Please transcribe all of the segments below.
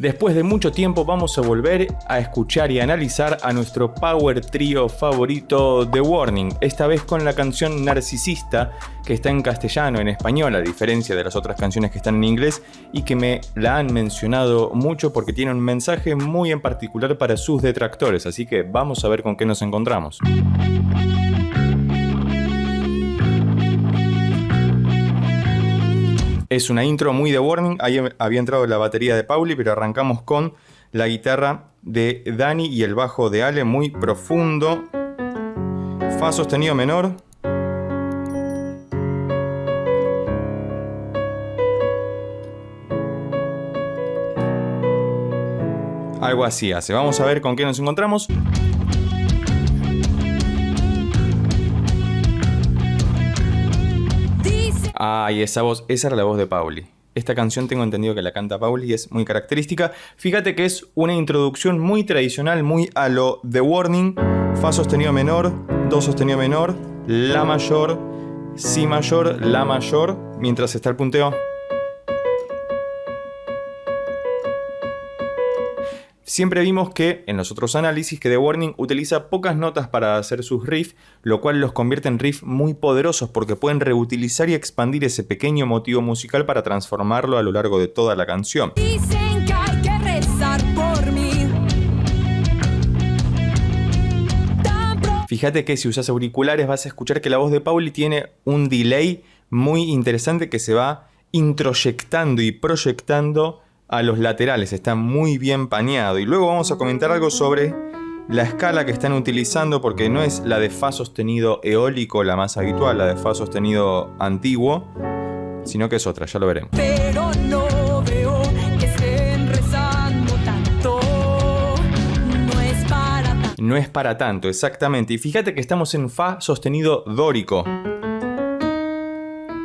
Después de mucho tiempo vamos a volver a escuchar y analizar a nuestro power trío favorito The Warning, esta vez con la canción Narcisista, que está en castellano, en español, a diferencia de las otras canciones que están en inglés y que me la han mencionado mucho porque tiene un mensaje muy en particular para sus detractores, así que vamos a ver con qué nos encontramos. Es una intro muy de Warning, ahí había entrado la batería de Pauli, pero arrancamos con la guitarra de Dani y el bajo de Ale, muy profundo. Fa sostenido menor. Algo así hace. Vamos a ver con qué nos encontramos. Y esa voz, esa era la voz de Pauli. Esta canción tengo entendido que la canta Pauli y es muy característica. Fíjate que es una introducción muy tradicional, muy a lo The Warning. Fa sostenido menor, Do sostenido menor, La mayor, Si mayor, La mayor, mientras está el punteo. Siempre vimos que, en los otros análisis, que The Warning utiliza pocas notas para hacer sus riffs, lo cual los convierte en riffs muy poderosos porque pueden reutilizar y expandir ese pequeño motivo musical para transformarlo a lo largo de toda la canción. Dicen que hay que rezar por mí. Fíjate que si usas auriculares vas a escuchar que la voz de Pauli tiene un delay muy interesante que se va introyectando y proyectando a los laterales, está muy bien paneado. Y luego vamos a comentar algo sobre la escala que están utilizando, porque no es la de Fa sostenido eólico la más habitual, la de Fa sostenido antiguo, sino que es otra, ya lo veremos. Pero no veo que estén rezando tanto. No es para tanto, exactamente. Y fíjate que estamos en Fa sostenido dórico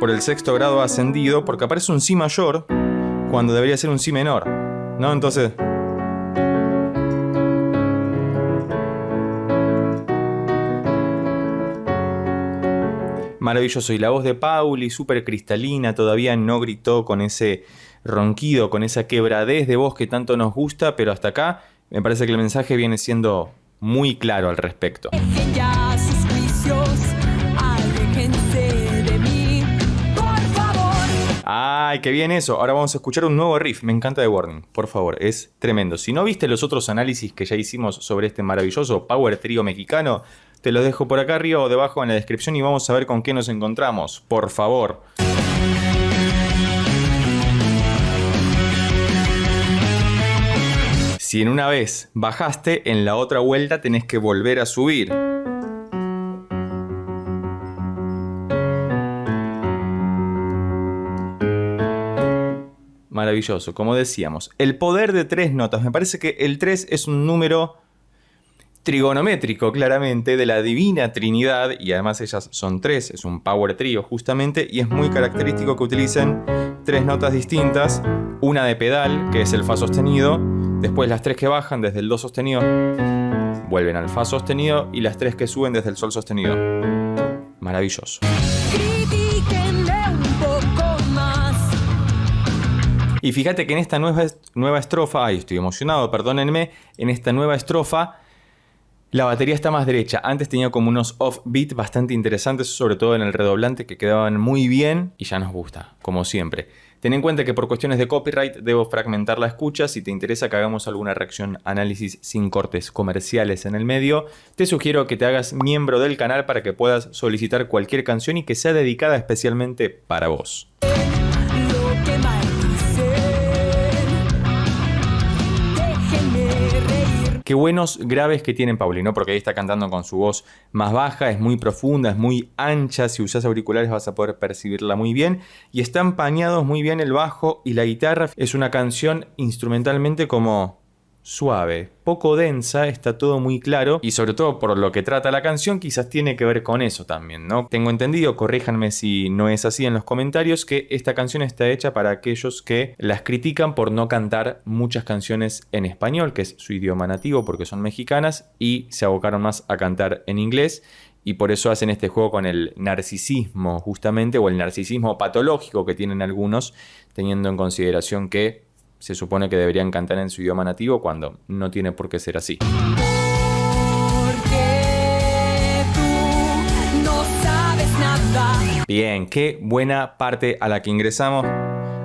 por el sexto grado ascendido, porque aparece un Si mayor cuando debería ser un Si menor, ¿no? Entonces... maravilloso. Y la voz de Pauli, súper cristalina, todavía no gritó con ese ronquido, con esa quebradez de voz que tanto nos gusta, pero hasta acá me parece que el mensaje viene siendo muy claro al respecto. Dejen ya sus juicios, aléjense de mí, por favor. ¡Ay, qué bien eso! Ahora vamos a escuchar un nuevo riff. Me encanta The Warning, por favor, es tremendo. Si no viste los otros análisis que ya hicimos sobre este maravilloso power trío mexicano, te los dejo por acá arriba o debajo en la descripción y vamos a ver con qué nos encontramos, por favor. Si en una vez bajaste, en la otra vuelta tenés que volver a subir. Maravilloso, como decíamos. El poder de 3 notas. Me parece que el 3 es un número trigonométrico, claramente, de la Divina Trinidad. Y además ellas son 3, es un power trío justamente. Y es muy característico que utilicen 3 notas distintas. Una de pedal, que es el Fa sostenido. Después las 3 que bajan desde el Do sostenido vuelven al Fa sostenido. Y las 3 que suben desde el Sol sostenido. Maravilloso. Critíquenle un poco más. Y fíjate que en esta nueva estrofa, ay, estoy emocionado, perdónenme, en esta nueva estrofa la batería está más derecha. Antes tenía como unos off-beat bastante interesantes, sobre todo en el redoblante, que quedaban muy bien y ya nos gusta, como siempre. Ten en cuenta que por cuestiones de copyright debo fragmentar la escucha. Si te interesa que hagamos alguna reacción, análisis sin cortes comerciales en el medio, te sugiero que te hagas miembro del canal para que puedas solicitar cualquier canción y que sea dedicada especialmente para vos. Lo que maldicen, déjenme reír. Qué buenos graves que tienen Pauli, ¿no? Porque ahí está cantando con su voz más baja, es muy profunda, es muy ancha. Si usas auriculares vas a poder percibirla muy bien. Y están paneados muy bien el bajo y la guitarra. Es una canción instrumentalmente como suave, poco densa, está todo muy claro. Y sobre todo por lo que trata la canción, quizás tiene que ver con eso también, ¿no? Tengo entendido, corríjanme si no es así en los comentarios, que esta canción está hecha para aquellos que las critican por no cantar muchas canciones en español, que es su idioma nativo porque son mexicanas, y se abocaron más a cantar en inglés. Y por eso hacen este juego con el narcisismo justamente, o el narcisismo patológico que tienen algunos, teniendo en consideración que se supone que deberían cantar en su idioma nativo cuando no tiene por qué ser así. Porque tú no sabes nada. Bien, qué buena parte a la que ingresamos.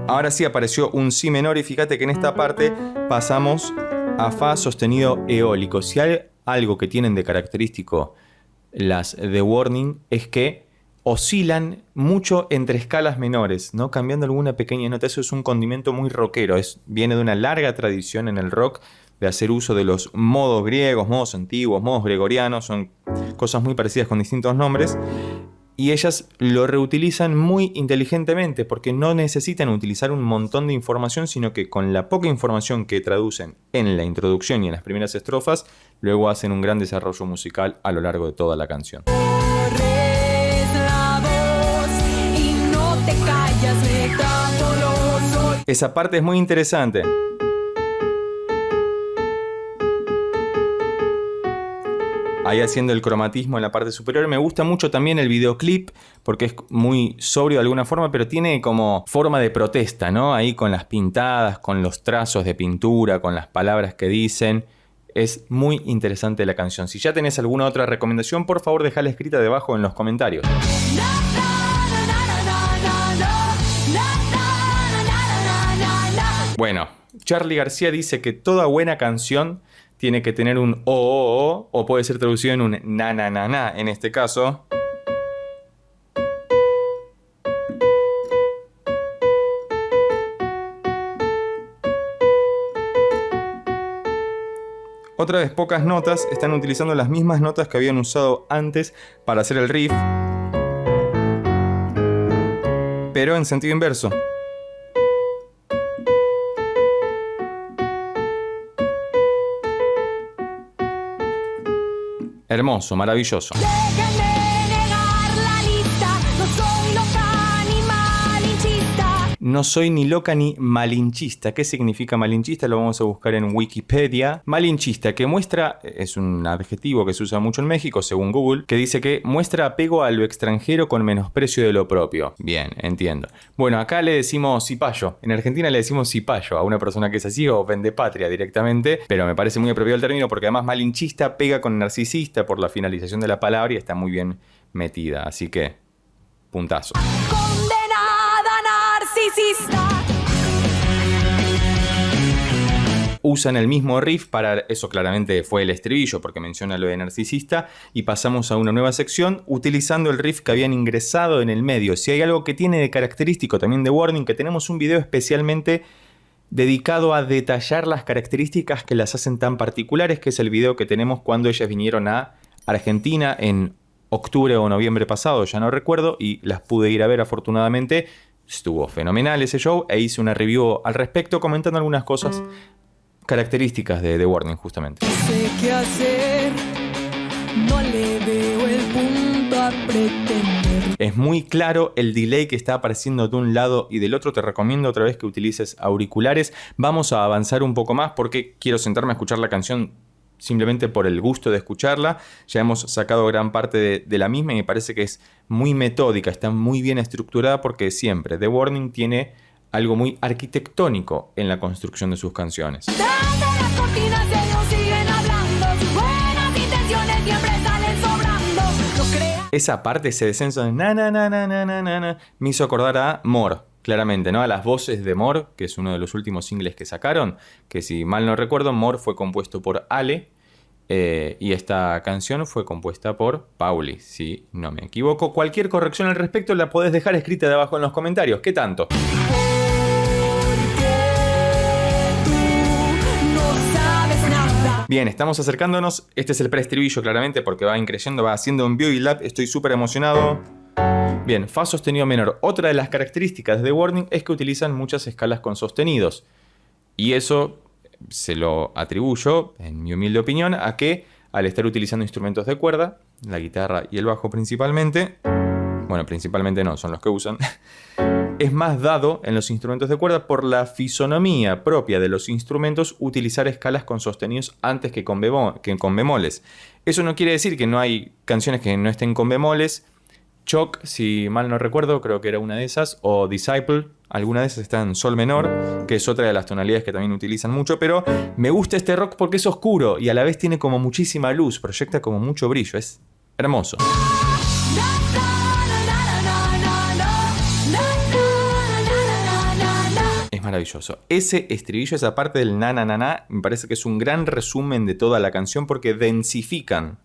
Ahora sí apareció un si menor y fíjate que en esta parte pasamos a fa sostenido eólico. Si hay algo que tienen de característico las The Warning es que oscilan mucho entre escalas menores, ¿no? Cambiando alguna pequeña nota. Eso es un condimento muy rockero. Viene de una larga tradición en el rock de hacer uso de los modos griegos, modos antiguos, modos gregorianos. Son cosas muy parecidas con distintos nombres. Y ellas lo reutilizan muy inteligentemente porque no necesitan utilizar un montón de información, sino que con la poca información que traducen en la introducción y en las primeras estrofas, luego hacen un gran desarrollo musical a lo largo de toda la canción. Corres la voz y no te callas, metáforo soy. Esa parte es muy interesante. Ahí haciendo el cromatismo en la parte superior. Me gusta mucho también el videoclip porque es muy sobrio de alguna forma, pero tiene como forma de protesta, ¿no? Ahí con las pintadas, con los trazos de pintura, con las palabras que dicen. Es muy interesante la canción. Si ya tenés alguna otra recomendación, por favor dejala escrita debajo en los comentarios. Bueno, Charly García dice que toda buena canción tiene que tener un o puede ser traducido en un na en este caso. Otra vez, pocas notas están utilizando las mismas notas que habían usado antes para hacer el riff, pero en sentido inverso. Hermoso, maravilloso. Déjenme negar la lista, no soy loca ni malinchista. No soy ni loca ni malinchista. ¿Qué significa malinchista? Lo vamos a buscar en Wikipedia. Malinchista, que muestra, es un adjetivo que se usa mucho en México, según Google, que dice que muestra apego a lo extranjero con menosprecio de lo propio. Bien, entiendo. Bueno, acá le decimos cipayo. En Argentina le decimos cipayo a una persona que es así o vendepatria directamente, pero me parece muy apropiado el término porque además malinchista pega con narcisista por la finalización de la palabra y está muy bien metida. Así que, puntazo. Condenada narcisista. Usan el mismo riff para, eso claramente fue el estribillo porque menciona lo de narcisista, y pasamos a una nueva sección utilizando el riff que habían ingresado en el medio. Si hay algo que tiene de característico también de Warning, que tenemos un video especialmente dedicado a detallar las características que las hacen tan particulares, que es el video que tenemos cuando ellas vinieron a Argentina en octubre o noviembre pasado, ya no recuerdo, y las pude ir a ver afortunadamente. Estuvo fenomenal ese show e hice una review al respecto comentando algunas cosas características de The Warning justamente. No sé qué hacer, no le veo el punto a pretender. Es muy claro el delay que está apareciendo de un lado y del otro. Te recomiendo otra vez que utilices auriculares. Vamos a avanzar un poco más porque quiero sentarme a escuchar la canción simplemente por el gusto de escucharla. Ya hemos sacado gran parte de la misma y me parece que es muy metódica, está muy bien estructurada porque siempre The Warning tiene algo muy arquitectónico en la construcción de sus canciones. Desde las cortinas ellos siguen hablando, sus buenas intenciones siempre salen sobrando. No creas. Esa parte, ese descenso de na, me hizo acordar a More, claramente, ¿no? A las voces de More, que es uno de los últimos singles que sacaron, que si mal no recuerdo, More fue compuesto por Ale, y esta canción fue compuesta por Pauli, si no me equivoco. Cualquier corrección al respecto la podés dejar escrita de abajo en los comentarios. ¿Qué tanto? Bien, estamos acercándonos. Este es el preestribillo claramente porque va increciendo, va haciendo un build-up. Estoy súper emocionado. Bien, fa sostenido menor. Otra de las características de Warning es que utilizan muchas escalas con sostenidos. Y eso se lo atribuyo, en mi humilde opinión, a que al estar utilizando instrumentos de cuerda, la guitarra y el bajo principalmente, bueno, principalmente no, son los que usan, es más dado en los instrumentos de cuerda por la fisonomía propia de los instrumentos utilizar escalas con sostenidos antes que con bemoles. Eso no quiere decir que no hay canciones que no estén con bemoles, Choc, si mal no recuerdo, creo que era una de esas, o Disciple, alguna de esas está en sol menor, que es otra de las tonalidades que también utilizan mucho, pero me gusta este rock porque es oscuro y a la vez tiene como muchísima luz, proyecta como mucho brillo, es hermoso. Es maravilloso. Ese estribillo, esa parte del na na na na, me parece que es un gran resumen de toda la canción porque densifican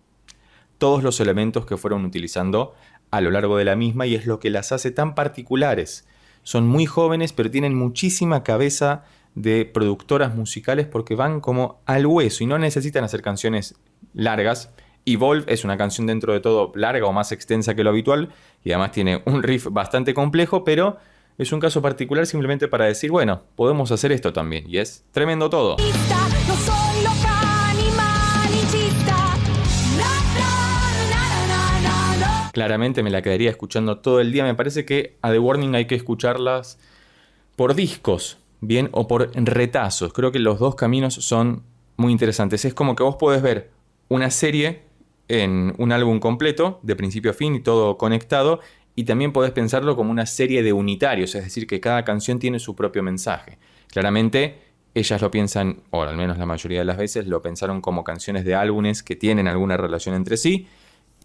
todos los elementos que fueron utilizando a lo largo de la misma y es lo que las hace tan particulares. Son muy jóvenes pero tienen muchísima cabeza de productoras musicales porque van como al hueso y no necesitan hacer canciones largas. Evolve es una canción dentro de todo larga o más extensa que lo habitual y además tiene un riff bastante complejo, pero es un caso particular simplemente para decir, bueno, podemos hacer esto también y es tremendo todo. No soy loca ni malinchista. Claramente me la quedaría escuchando todo el día. Me parece que a The Warning hay que escucharlas por discos, bien, o por retazos. Creo que los dos caminos son muy interesantes. Es como que vos podés ver una serie en un álbum completo, de principio a fin y todo conectado, y también podés pensarlo como una serie de unitarios, es decir, que cada canción tiene su propio mensaje. Claramente, ellas lo piensan, o al menos la mayoría de las veces, lo pensaron como canciones de álbumes que tienen alguna relación entre sí,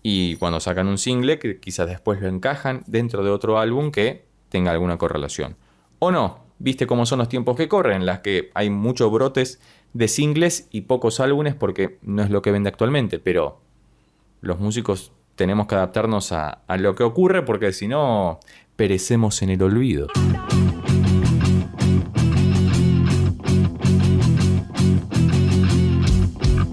y cuando sacan un single, que quizás después lo encajan dentro de otro álbum que tenga alguna correlación. O no, viste cómo son los tiempos que corren, en las que hay muchos brotes de singles y pocos álbumes porque no es lo que vende actualmente, pero los músicos tenemos que adaptarnos a lo que ocurre porque si no, perecemos en el olvido.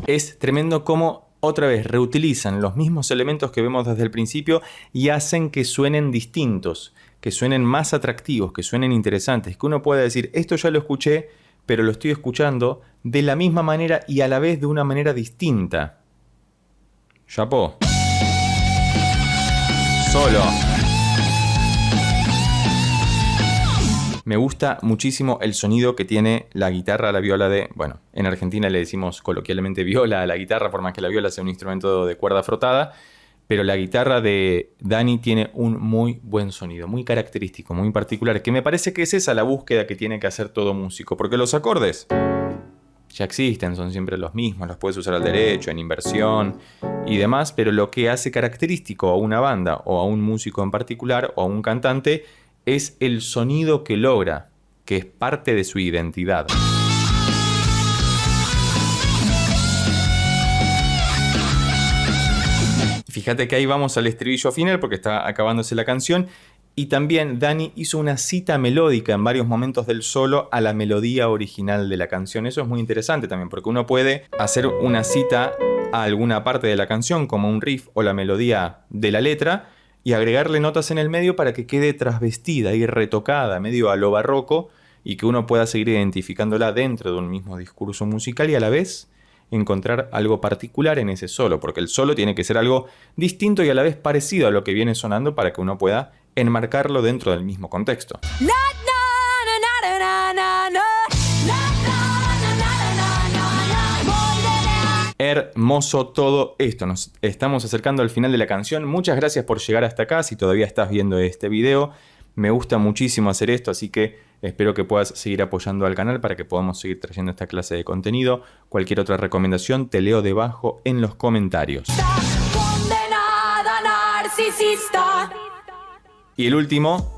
Es tremendo cómo otra vez reutilizan los mismos elementos que vemos desde el principio y hacen que suenen distintos, que suenen más atractivos, que suenen interesantes, que uno pueda decir, esto ya lo escuché, pero lo estoy escuchando de la misma manera y a la vez de una manera distinta. Chapó. Solo. Me gusta muchísimo el sonido que tiene la guitarra, la viola de... Bueno, en Argentina le decimos coloquialmente viola a la guitarra, por más que la viola sea un instrumento de cuerda frotada, pero la guitarra de Dani tiene un muy buen sonido, muy característico, muy particular, que me parece que es esa la búsqueda que tiene que hacer todo músico, porque los acordes ya existen, son siempre los mismos, los puedes usar al derecho, en inversión y demás, pero lo que hace característico a una banda o a un músico en particular o a un cantante es el sonido que logra, que es parte de su identidad. Fíjate que ahí vamos al estribillo final porque está acabándose la canción. Y también Dani hizo una cita melódica en varios momentos del solo a la melodía original de la canción. Eso es muy interesante también porque uno puede hacer una cita a alguna parte de la canción como un riff o la melodía de la letra y agregarle notas en el medio para que quede trasvestida y retocada, medio a lo barroco, y que uno pueda seguir identificándola dentro de un mismo discurso musical y a la vez encontrar algo particular en ese solo, porque el solo tiene que ser algo distinto y a la vez parecido a lo que viene sonando para que uno pueda enmarcarlo dentro del mismo contexto. Hermoso todo esto. Nos estamos acercando al final de la canción. Muchas gracias por llegar hasta acá. Si todavía estás viendo este video, me gusta muchísimo hacer esto, así que espero que puedas seguir apoyando al canal para que podamos seguir trayendo esta clase de contenido. Cualquier otra recomendación te leo debajo en los comentarios. Condenada narcisista. Y el último,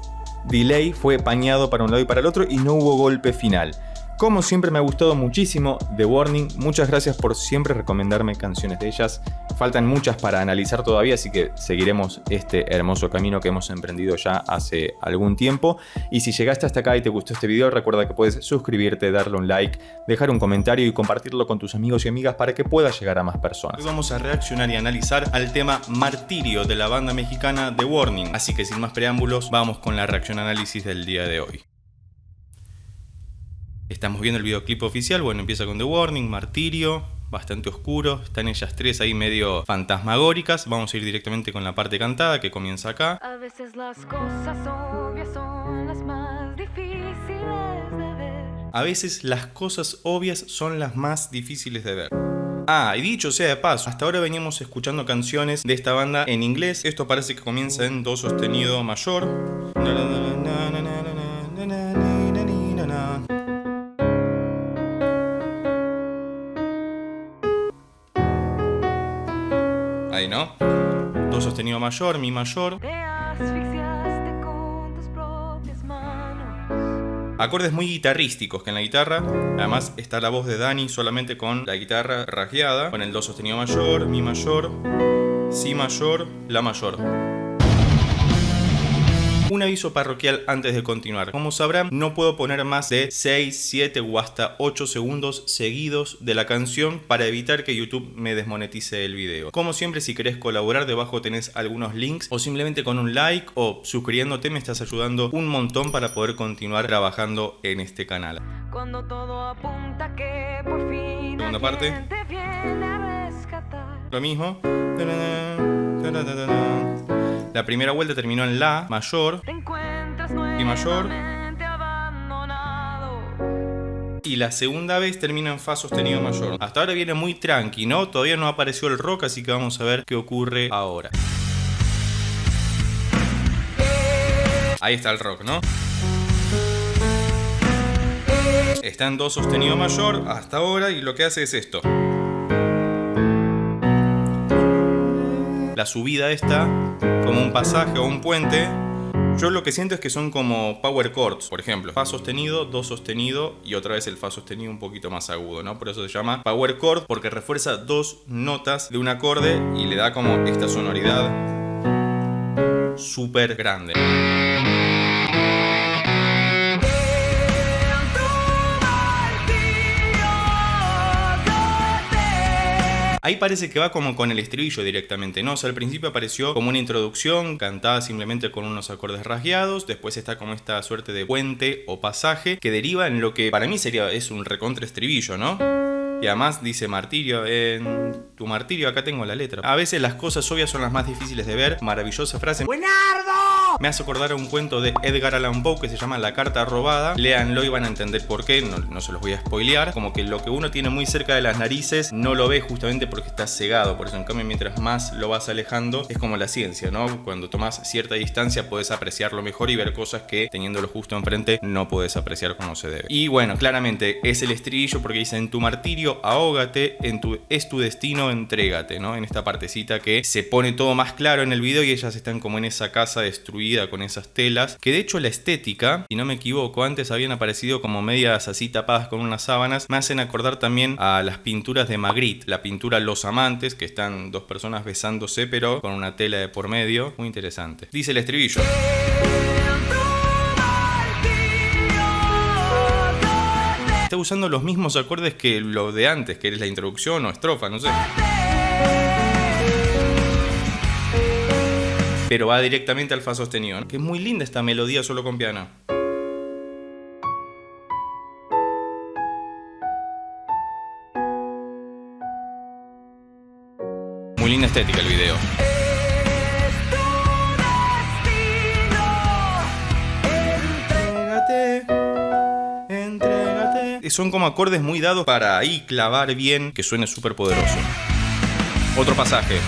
Delay, fue pañado para un lado y para el otro y no hubo golpe final. Como siempre me ha gustado muchísimo The Warning, muchas gracias por siempre recomendarme canciones de ellas. Faltan muchas para analizar todavía, así que seguiremos este hermoso camino que hemos emprendido ya hace algún tiempo. Y si llegaste hasta acá y te gustó este video, recuerda que puedes suscribirte, darle un like, dejar un comentario y compartirlo con tus amigos y amigas para que pueda llegar a más personas. Hoy vamos a reaccionar y analizar al tema Martirio de la banda mexicana The Warning. Así que sin más preámbulos, vamos con la reacción análisis del día de hoy. Estamos viendo el videoclip oficial, bueno, empieza con The Warning, Martirio, bastante oscuro, están ellas tres ahí medio fantasmagóricas. Vamos a ir directamente con la parte cantada que comienza acá. A veces las cosas obvias son las más difíciles de ver. A veces las cosas obvias son las más difíciles de ver. Ah, y dicho sea de paso, hasta ahora veníamos escuchando canciones de esta banda en inglés. Esto parece que comienza en do sostenido mayor. Ahí, ¿no? Do sostenido mayor, mi mayor. Te asfixiaste con tus propias manos. Acordes muy guitarrísticos que en la guitarra, además está la voz de Dani solamente con la guitarra rasgueada, con el do sostenido mayor, mi mayor, si mayor, la mayor. Un aviso parroquial antes de continuar. Como sabrán, no puedo poner más de 6, 7 o hasta 8 segundos seguidos de la canción para evitar que YouTube me desmonetice el video. Como siempre, si querés colaborar, debajo tenés algunos links o simplemente con un like o suscribiéndote me estás ayudando un montón para poder continuar trabajando en este canal. Cuando todo apunta que por fin Segunda parte. alguien te viene a rescatar. Lo mismo. La primera vuelta terminó en la mayor Te encuentras y mayor. nuevamente abandonado. Y la segunda vez termina en fa sostenido mayor. Hasta ahora viene muy tranqui, ¿no? Todavía no apareció el rock, así que vamos a ver qué ocurre ahora. Ahí está el rock, ¿no? Está en do sostenido mayor hasta ahora y lo que hace es esto. La subida esta, como un pasaje o un puente, yo lo que siento es que son como power chords, por ejemplo. Fa sostenido, do sostenido y otra vez el fa sostenido un poquito más agudo, ¿no? Por eso se llama power chord, porque refuerza dos notas de un acorde y le da como esta sonoridad súper grande. Ahí parece que va como con el estribillo directamente, ¿no? O sea, al principio apareció como una introducción cantada simplemente con unos acordes rasgueados, después está como esta suerte de puente o pasaje que deriva en lo que para mí es un recontra estribillo, ¿no? Y además dice martirio, en tu martirio, acá tengo la letra. A veces las cosas obvias son las más difíciles de ver. Maravillosa frase. ¡Buenardo! Me hace acordar a un cuento de Edgar Allan Poe que se llama La carta robada. Léanlo y van a entender por qué, no se los voy a spoilear. Como que lo que uno tiene muy cerca de las narices no lo ve justamente porque está cegado. Por eso en cambio mientras más lo vas alejando es como la ciencia, ¿no? Cuando tomas cierta distancia puedes apreciarlo mejor y ver cosas que teniéndolo justo enfrente no puedes apreciar como se debe. Y bueno, claramente es el estribillo porque dice en tu martirio ahógate, es tu destino, entrégate, ¿no? En esta partecita que se pone todo más claro en el video y ellas están como en esa casa destruida con esas telas, que de hecho la estética, si no me equivoco, antes habían aparecido como medias así tapadas con unas sábanas, me hacen acordar también a las pinturas de Magritte, la pintura Los Amantes, que están dos personas besándose pero con una tela de por medio, muy interesante. Dice el estribillo. Está usando los mismos acordes que lo de antes, que es la introducción o estrofa, no sé. Pero va directamente al fa sostenido, ¿no? Que es muy linda esta melodía solo con piano. Muy linda estética el video. Son como acordes muy dados para ahí clavar bien, que suene súper poderoso. Otro pasaje.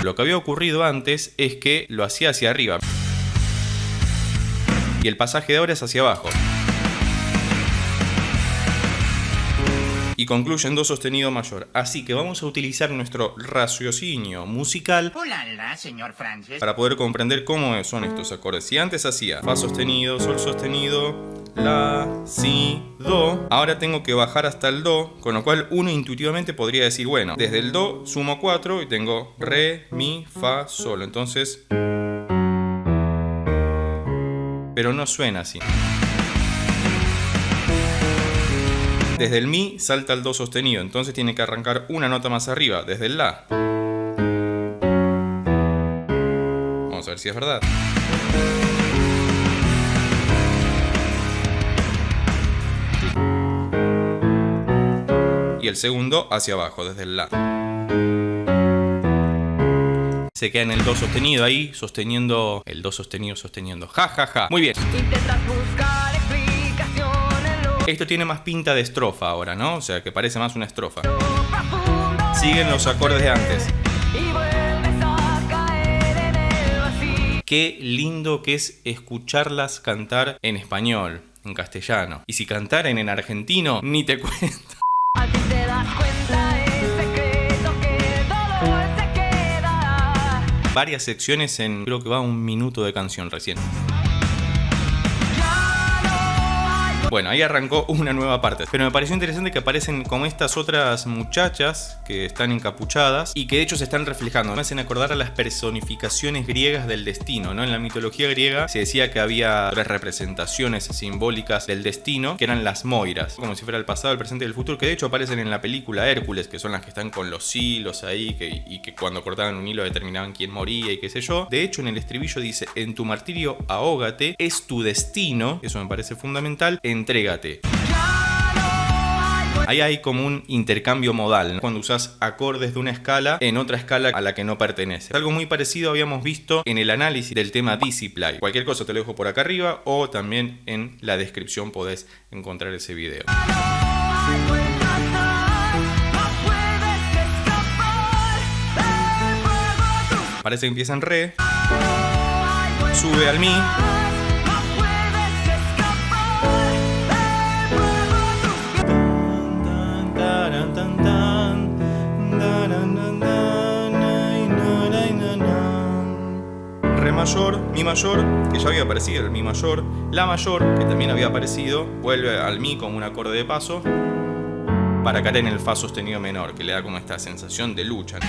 Lo que había ocurrido antes es que lo hacía hacia arriba. Y el pasaje de ahora es hacia abajo. Y concluye en do sostenido mayor. Así que vamos a utilizar nuestro raciocinio musical Hola, señor Francis. para poder comprender cómo son estos acordes. Si antes hacía fa sostenido, sol sostenido, la, si, do, ahora tengo que bajar hasta el do, con lo cual uno intuitivamente podría decir, bueno, desde el do sumo 4 y tengo re, mi, fa, sol. Entonces, pero no suena así. Desde el mi salta al do sostenido, entonces tiene que arrancar una nota más arriba, desde el la. Vamos a ver si es verdad. Y el segundo hacia abajo, desde el la. Se queda en el do sostenido ahí, sosteniendo el do sostenido, sosteniendo. Ja, ja, ja. Muy bien. Intentas buscar explicación en lo Esto tiene más pinta de estrofa ahora, ¿no? O sea, que parece más una estrofa. Siguen los acordes de antes. Y vuelves a caer en el vacío. Qué lindo que es escucharlas cantar en español, en castellano. Y si cantaran en argentino, ni te cuento. Al fin te das cuenta, es secreto que el dolor se queda. Varias secciones en, creo que va 1 minuto de canción recién. Bueno, ahí arrancó una nueva parte. Pero me pareció interesante que aparecen como estas otras muchachas que están encapuchadas y que de hecho se están reflejando. Me hacen acordar a las personificaciones griegas del destino, ¿no? En la mitología griega se decía que había 3 representaciones simbólicas del destino, que eran las moiras, como si fuera el pasado, el presente y el futuro, que de hecho aparecen en la película Hércules, que son las que están con los hilos ahí, y que cuando cortaban un hilo determinaban quién moría y qué sé yo. De hecho, en el estribillo dice: en tu martirio ahógate, es tu destino. Eso me parece fundamental. Entrégate. Ahí hay como un intercambio modal, ¿no? Cuando usas acordes de una escala en otra escala a la que no pertenece. Algo muy parecido habíamos visto en el análisis del tema Discipline. Cualquier cosa te lo dejo por acá arriba o también en la descripción podés encontrar ese video. Parece que empieza en re, sube al mi. Re mayor, mi mayor, que ya había aparecido el mi mayor, la mayor, que también había aparecido, vuelve al mi como un acorde de paso, para caer en el fa sostenido menor, que le da como esta sensación de lucha, ¿no?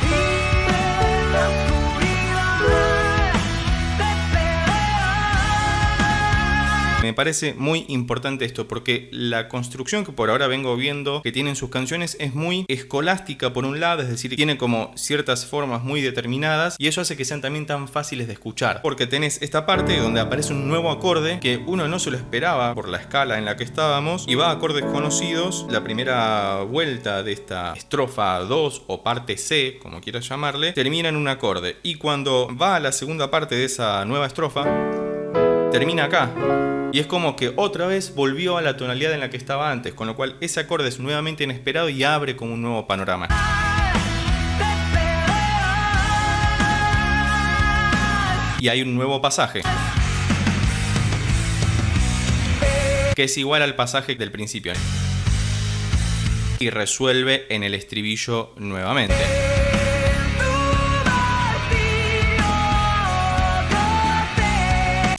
Me parece muy importante esto porque la construcción que por ahora vengo viendo que tienen sus canciones es muy escolástica por un lado, es decir, tiene como ciertas formas muy determinadas y eso hace que sean también tan fáciles de escuchar, porque tenés esta parte donde aparece un nuevo acorde que uno no se lo esperaba por la escala en la que estábamos y va a acordes conocidos. La primera vuelta de esta estrofa 2 o parte C, como quieras llamarle, termina en un acorde y cuando va a la segunda parte de esa nueva estrofa termina acá. Y es como que otra vez volvió a la tonalidad en la que estaba antes, con lo cual ese acorde es nuevamente inesperado y abre como un nuevo panorama. Y hay un nuevo pasaje, que es igual al pasaje del principio. Y resuelve en el estribillo nuevamente.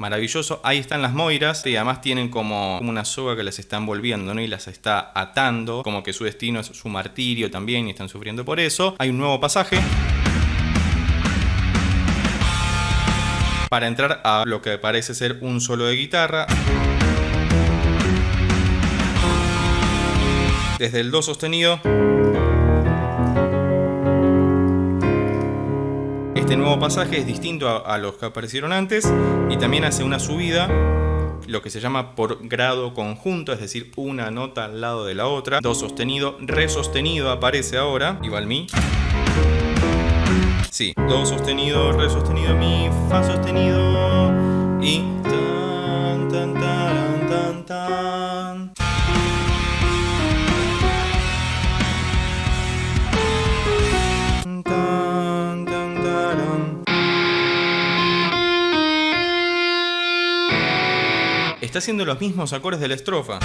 Maravilloso, ahí están las moiras y además tienen como una soga que las está envolviendo, ¿no? Y las está atando, como que su destino es su martirio también y están sufriendo por eso. Hay un nuevo pasaje para entrar a lo que parece ser un solo de guitarra. Desde el do sostenido, este nuevo pasaje es distinto a los que aparecieron antes y también hace una subida, lo que se llama por grado conjunto, es decir, una nota al lado de la otra. Do sostenido, re sostenido aparece ahora, igual mi. Sí, do sostenido, re sostenido, mi, fa sostenido y tan tan tan tan tan. Está haciendo los mismos acordes de la estrofa.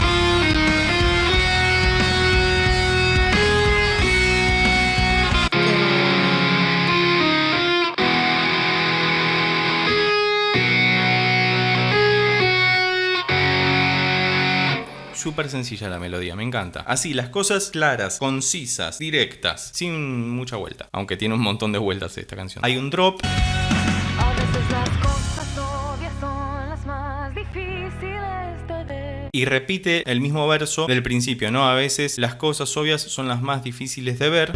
Súper sencilla la melodía, me encanta. Así, las cosas claras, concisas, directas, sin mucha vuelta. Aunque tiene un montón de vueltas esta canción. Hay un drop. A veces las cosas obvias son las más difíciles de ver. Y repite el mismo verso del principio, ¿no? A veces las cosas obvias son las más difíciles de ver.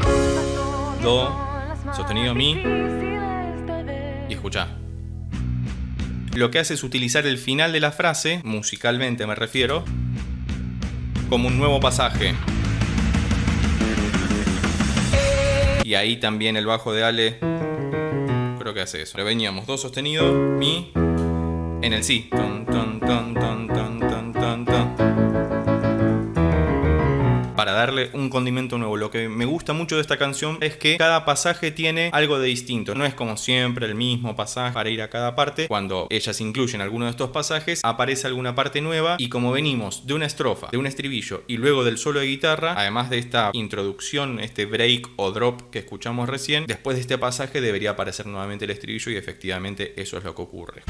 Do, sostenido mi. Y escuchá. Lo que hace es utilizar el final de la frase, musicalmente me refiero, como un nuevo pasaje. Y ahí también el bajo de Ale creo que hace eso. Le veníamos do sostenido, mi, en el si. Ton, ton, ton, ton, ton, ton, ton, ton. para darle un condimento nuevo. Lo que me gusta mucho de esta canción es que cada pasaje tiene algo de distinto. No es como siempre el mismo pasaje para ir a cada parte. Cuando ellas incluyen alguno de estos pasajes, aparece alguna parte nueva, y como venimos de una estrofa, de un estribillo y luego del solo de guitarra, además de esta introducción, este break o drop que escuchamos recién, después de este pasaje debería aparecer nuevamente el estribillo, y efectivamente eso es lo que ocurre.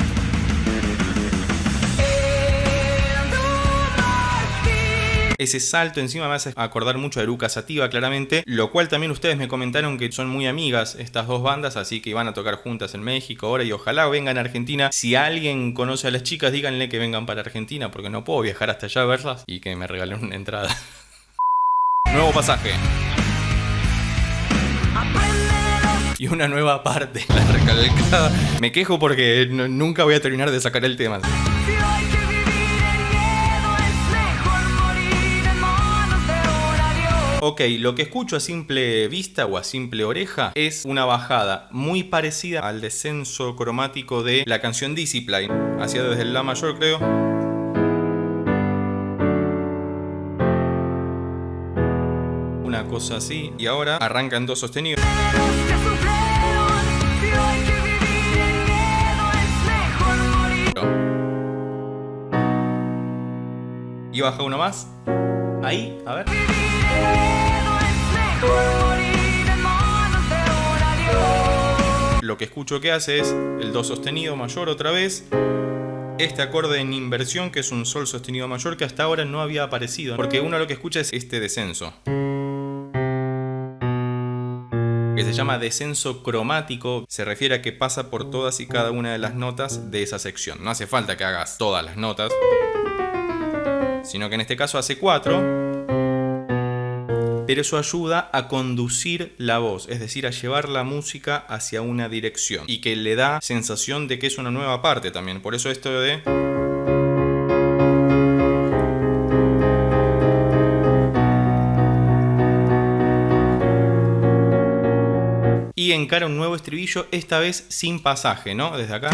Ese salto encima me hace acordar mucho a Eruca Sativa, claramente, lo cual también ustedes me comentaron que son muy amigas estas dos bandas, así que van a tocar juntas en México ahora, y ojalá vengan a Argentina. Si alguien conoce a las chicas, díganle que vengan para Argentina, porque no puedo viajar hasta allá a verlas, y que me regalen una entrada. Nuevo pasaje. Y una nueva parte, la recalcada. Me quejo porque nunca voy a terminar de sacar el tema. Ok, lo que escucho a simple vista o a simple oreja es una bajada muy parecida al descenso cromático de la canción Discipline, hacia desde el La mayor, creo. Una cosa así, y ahora arranca en do sostenido. Y baja uno más. Ahí, a ver. Lo que escucho que hace es el do sostenido mayor otra vez, este acorde en inversión que es un sol sostenido mayor que hasta ahora no había aparecido, porque uno lo que escucha es este descenso, que se llama descenso cromático. Se refiere a que pasa por todas y cada una de las notas de esa sección. No hace falta que hagas todas las notas, sino que en este caso hace 4. Pero eso ayuda a conducir la voz, es decir, a llevar la música hacia una dirección, y que le da sensación de que es una nueva parte también. Por eso esto de... Y encara un nuevo estribillo, esta vez sin pasaje, ¿no? Desde acá.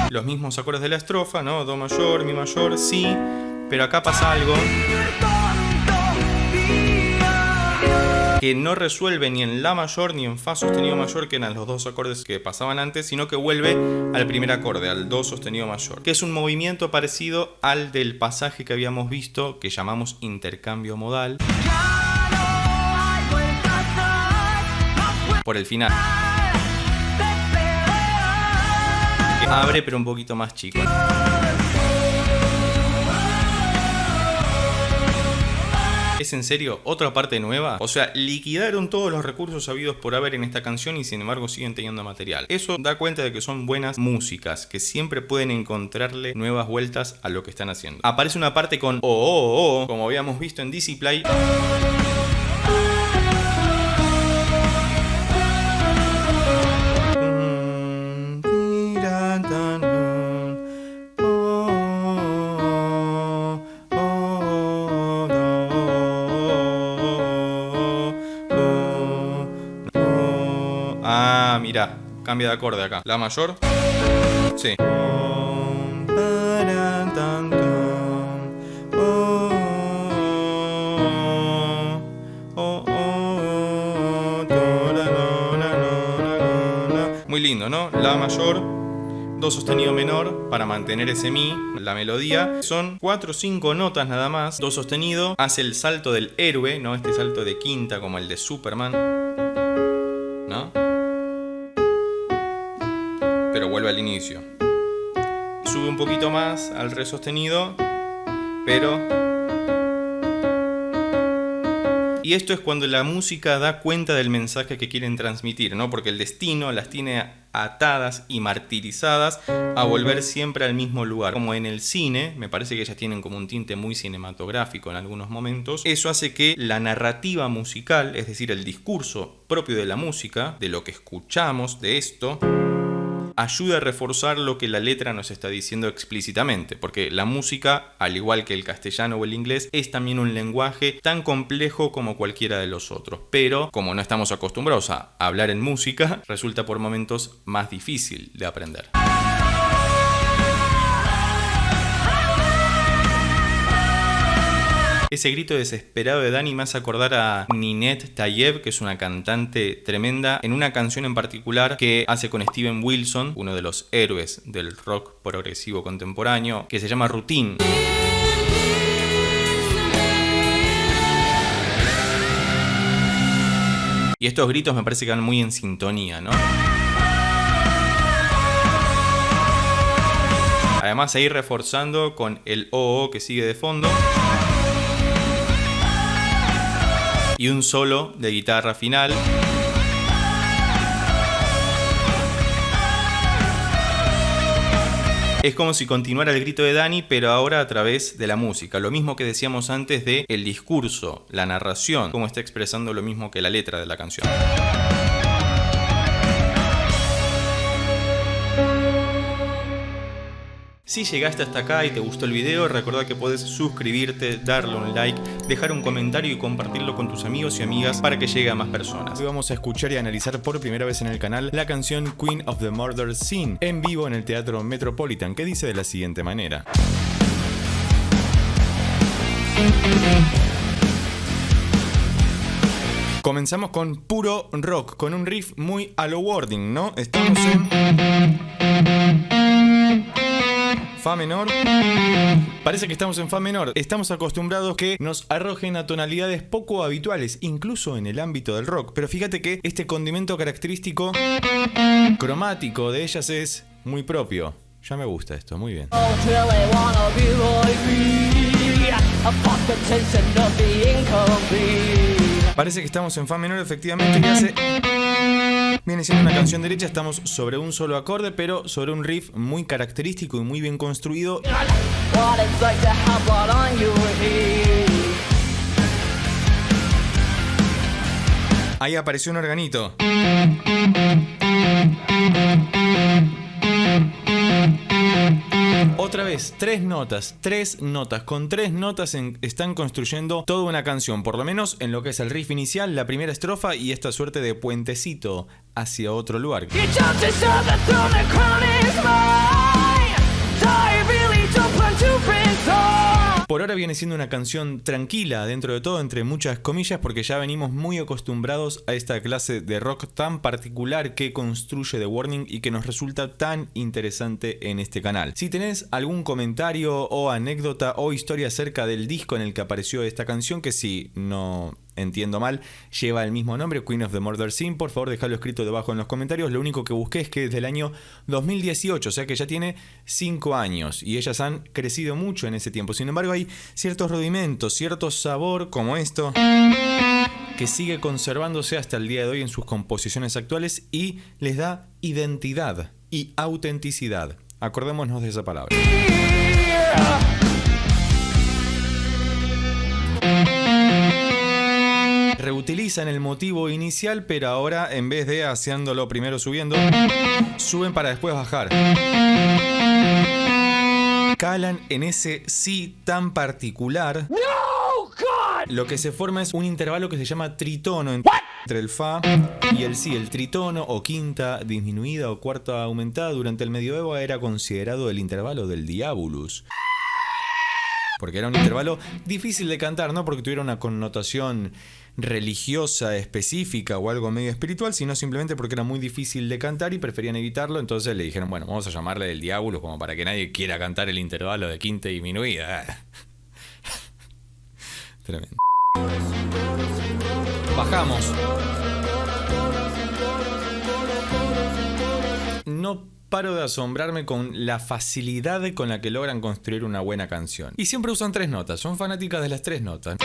Los mismos acordes de la estrofa, ¿no? Do mayor, mi mayor, si, pero acá pasa algo que no resuelve ni en la mayor ni en fa sostenido mayor, que eran los dos acordes que pasaban antes, sino que vuelve al primer acorde, al do sostenido mayor, que es un movimiento parecido al del pasaje que habíamos visto, que llamamos intercambio modal, por el final. Abre, pero un poquito más chico. ¿Es en serio? ¿Otra parte nueva? O sea, liquidaron todos los recursos habidos por haber en esta canción y sin embargo siguen teniendo material. Eso da cuenta de que son buenas músicas, que siempre pueden encontrarle nuevas vueltas a lo que están haciendo. Aparece una parte con oh, como habíamos visto en Discipline. Mirá, cambia de acorde acá. La mayor. Sí. Muy lindo, ¿no? La mayor, do sostenido menor para mantener ese mi, la melodía. Son 4 o 5 notas nada más. Do sostenido hace el salto del héroe, ¿no? Este salto de quinta como el de Superman, ¿no? Pero vuelve al inicio. Sube un poquito más al re sostenido, pero... Y esto es cuando la música da cuenta del mensaje que quieren transmitir, ¿no? Porque el destino las tiene atadas y martirizadas a volver siempre al mismo lugar. Como en el cine, me parece que ellas tienen como un tinte muy cinematográfico en algunos momentos. Eso hace que la narrativa musical, es decir, el discurso propio de la música, de lo que escuchamos de esto, ayuda a reforzar lo que la letra nos está diciendo explícitamente, porque la música, al igual que el castellano o el inglés, es también un lenguaje tan complejo como cualquiera de los otros, pero como no estamos acostumbrados a hablar en música, resulta por momentos más difícil de aprender. Ese grito desesperado de Dani me hace acordar a Ninette Tayeb, que es una cantante tremenda, en una canción en particular que hace con Steven Wilson, uno de los héroes del rock progresivo contemporáneo, que se llama Routine. Y estos gritos me parece que van muy en sintonía, ¿no? Además, ahí reforzando con el OO que sigue de fondo. Y un solo de guitarra final. Es como si continuara el grito de Dani, pero ahora a través de la música. Lo mismo que decíamos antes de el discurso, la narración, cómo está expresando lo mismo que la letra de la canción. Si llegaste hasta acá y te gustó el video, recordá que podés suscribirte, darle un like, dejar un comentario y compartirlo con tus amigos y amigas para que llegue a más personas. Hoy vamos a escuchar y analizar por primera vez en el canal la canción Queen of the Murder Scene, en vivo en el Teatro Metropolitan, que dice de la siguiente manera. Comenzamos con puro rock, con un riff muy a lo Wording, ¿no? Estamos en Fa menor. Parece que estamos en Fa menor. Estamos acostumbrados que nos arrojen a tonalidades poco habituales, incluso en el ámbito del rock. Pero fíjate que este condimento característico cromático de ellas es muy propio. Ya me gusta esto, muy bien. Parece que estamos en Fa menor, efectivamente, que hace... Viene siendo una canción derecha, estamos sobre un solo acorde, pero sobre un riff muy característico y muy bien construido. Ahí apareció un organito. Otra vez, tres notas. Con tres notas están construyendo toda una canción, por lo menos en lo que es el riff inicial, la primera estrofa y esta suerte de puentecito hacia otro lugar. Por ahora viene siendo una canción tranquila dentro de todo, entre muchas comillas, porque ya venimos muy acostumbrados a esta clase de rock tan particular que construye The Warning y que nos resulta tan interesante en este canal. Si tenés algún comentario o anécdota o historia acerca del disco en el que apareció esta canción, que si no entiendo mal, lleva el mismo nombre, Queen of the Murder Scene, por favor dejalo escrito debajo en los comentarios. Lo único que busqué es que es del año 2018, o sea que ya tiene 5 años y ellas han crecido mucho en ese tiempo. Sin embargo, hay ciertos rudimentos, cierto sabor como esto que sigue conservándose hasta el día de hoy en sus composiciones actuales y les da identidad y autenticidad. Acordémonos de esa palabra. Reutilizan el motivo inicial, pero ahora en vez de haciéndolo primero subiendo, suben para después bajar. Calan en ese sí tan particular. Lo que se forma es un intervalo que se llama tritono entre el fa y el si. El tritono o quinta disminuida o cuarta aumentada durante el medioevo era considerado el intervalo del diabolus. Porque era un intervalo difícil de cantar, no porque tuviera una connotación religiosa específica o algo medio espiritual, sino simplemente porque era muy difícil de cantar y preferían evitarlo. Entonces le dijeron, bueno, vamos a llamarle el diabolus como para que nadie quiera cantar el intervalo de quinta disminuida. Tremendo. Bajamos. No paro de asombrarme con la facilidad con la que logran construir una buena canción. Y siempre usan tres notas, son fanáticas de las tres notas.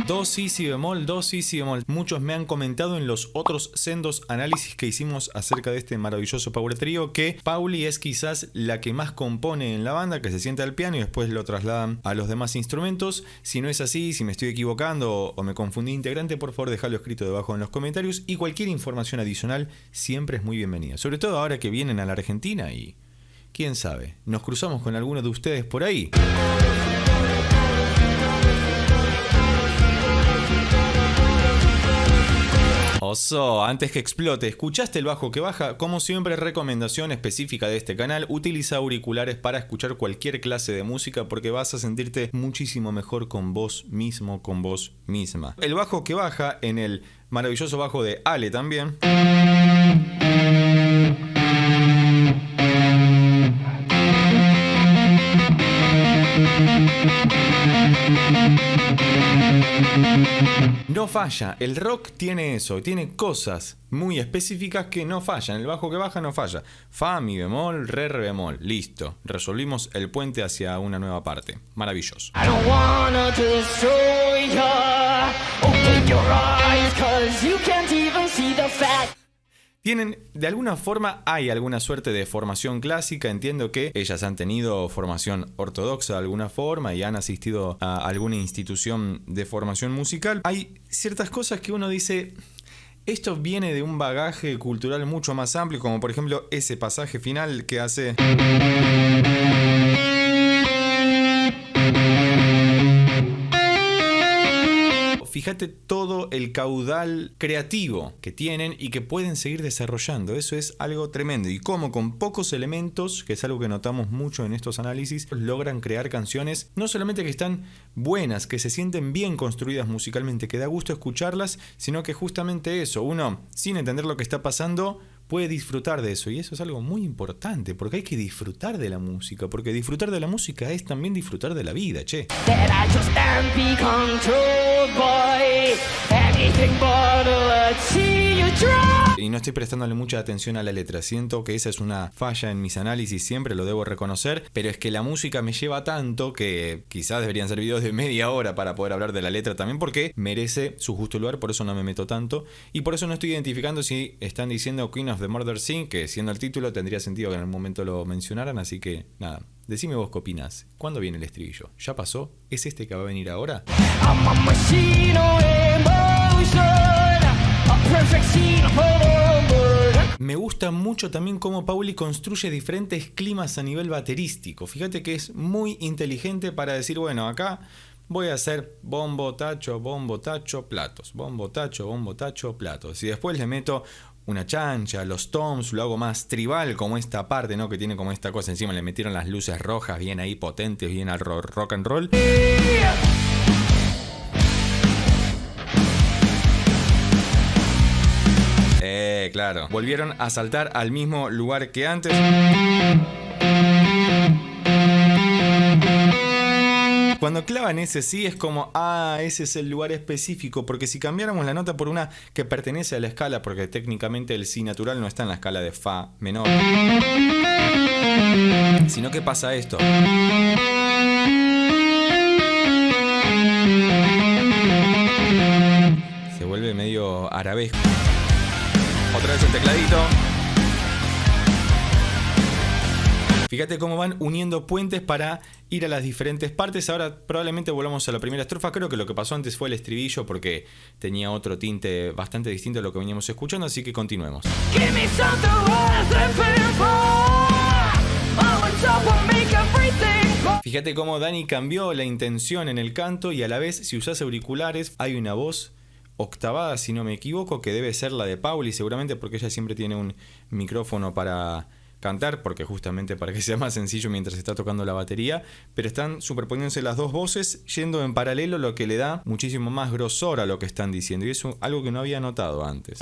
Do, si bemol, do, si bemol. Muchos me han comentado en los otros sendos análisis que hicimos acerca de este maravilloso power trio que Pauli es quizás la que más compone en la banda, que se sienta al piano y después lo trasladan a los demás instrumentos. Si no es así, si me estoy equivocando o me confundí integrante, por favor dejalo escrito debajo en los comentarios y cualquier información adicional siempre es muy bienvenida. Sobre todo ahora que vienen a la Argentina y quién sabe, nos cruzamos con alguno de ustedes por ahí. Oso, antes que explote, ¿escuchaste el bajo que baja? Como siempre, recomendación específica de este canal, utiliza auriculares para escuchar cualquier clase de música porque vas a sentirte muchísimo mejor con vos mismo, con vos misma. El bajo que baja en el maravilloso bajo de Ale también. No falla, el rock tiene eso, tiene cosas muy específicas que no fallan. El bajo que baja no falla. Fa, mi bemol, re bemol. Listo, resolvimos el puente hacia una nueva parte. Maravilloso. I don't wanna destroy ya. Open your eyes, 'cause you can't even see the fact. Tienen, de alguna forma, hay alguna suerte de formación clásica. Entiendo que ellas han tenido formación ortodoxa de alguna forma y han asistido a alguna institución de formación musical. Hay ciertas cosas que uno dice, esto viene de un bagaje cultural mucho más amplio, como por ejemplo ese pasaje final que hace... Fíjate todo el caudal creativo que tienen y que pueden seguir desarrollando. Eso es algo tremendo. Y cómo con pocos elementos, que es algo que notamos mucho en estos análisis, logran crear canciones no solamente que están buenas, que se sienten bien construidas musicalmente, que da gusto escucharlas, sino que justamente eso, uno sin entender lo que está pasando puede disfrutar de eso, y eso es algo muy importante, porque hay que disfrutar de la música, porque disfrutar de la música es también disfrutar de la vida, che. That I just am be controlled by anything but a see you try. Y no estoy prestándole mucha atención a la letra, siento que esa es una falla en mis análisis, siempre lo debo reconocer, pero es que la música me lleva tanto que quizás deberían ser videos de media hora para poder hablar de la letra también, porque merece su justo lugar, por eso no me meto tanto, y por eso no estoy identificando si están diciendo Queen of the Murder Scene, que siendo el título tendría sentido que en algún momento lo mencionaran, así que nada, decime vos qué opinás. ¿Cuándo viene el estribillo? ¿Ya pasó? ¿Es este que va a venir ahora? I'm a machine of emotion, a perfect scene for the murder. Me gusta mucho también cómo Pauli construye diferentes climas a nivel baterístico. Fíjate que es muy inteligente para decir, bueno, acá voy a hacer bombo, tacho, platos. Bombo, tacho, platos. Y después le meto una chancha, los toms, lo hago más tribal como esta parte, ¿no? Que tiene como esta cosa encima, le metieron las luces rojas bien ahí potentes, bien al rock and roll. Claro. Volvieron a saltar al mismo lugar que antes. Cuando clavan ese sí es como, ese es el lugar específico, porque si cambiáramos la nota por una que pertenece a la escala, porque técnicamente el si natural no está en la escala de fa menor, sino que pasa esto. Se vuelve medio arabesco. Otra vez el tecladito. Fíjate cómo van uniendo puentes para ir a las diferentes partes. Ahora probablemente volvamos a la primera estrofa. Creo que lo que pasó antes fue el estribillo porque tenía otro tinte bastante distinto a lo que veníamos escuchando, así que continuemos. Give me something worth living for. Oh, and someone make everything go. Fíjate cómo Dani cambió la intención en el canto y a la vez, si usás auriculares, hay una voz octavada, si no me equivoco, que debe ser la de Pauli seguramente, porque ella siempre tiene un micrófono para cantar, porque justamente para que sea más sencillo mientras está tocando la batería, pero están superponiéndose las dos voces yendo en paralelo, lo que le da muchísimo más grosor a lo que están diciendo, y eso es algo que no había notado antes.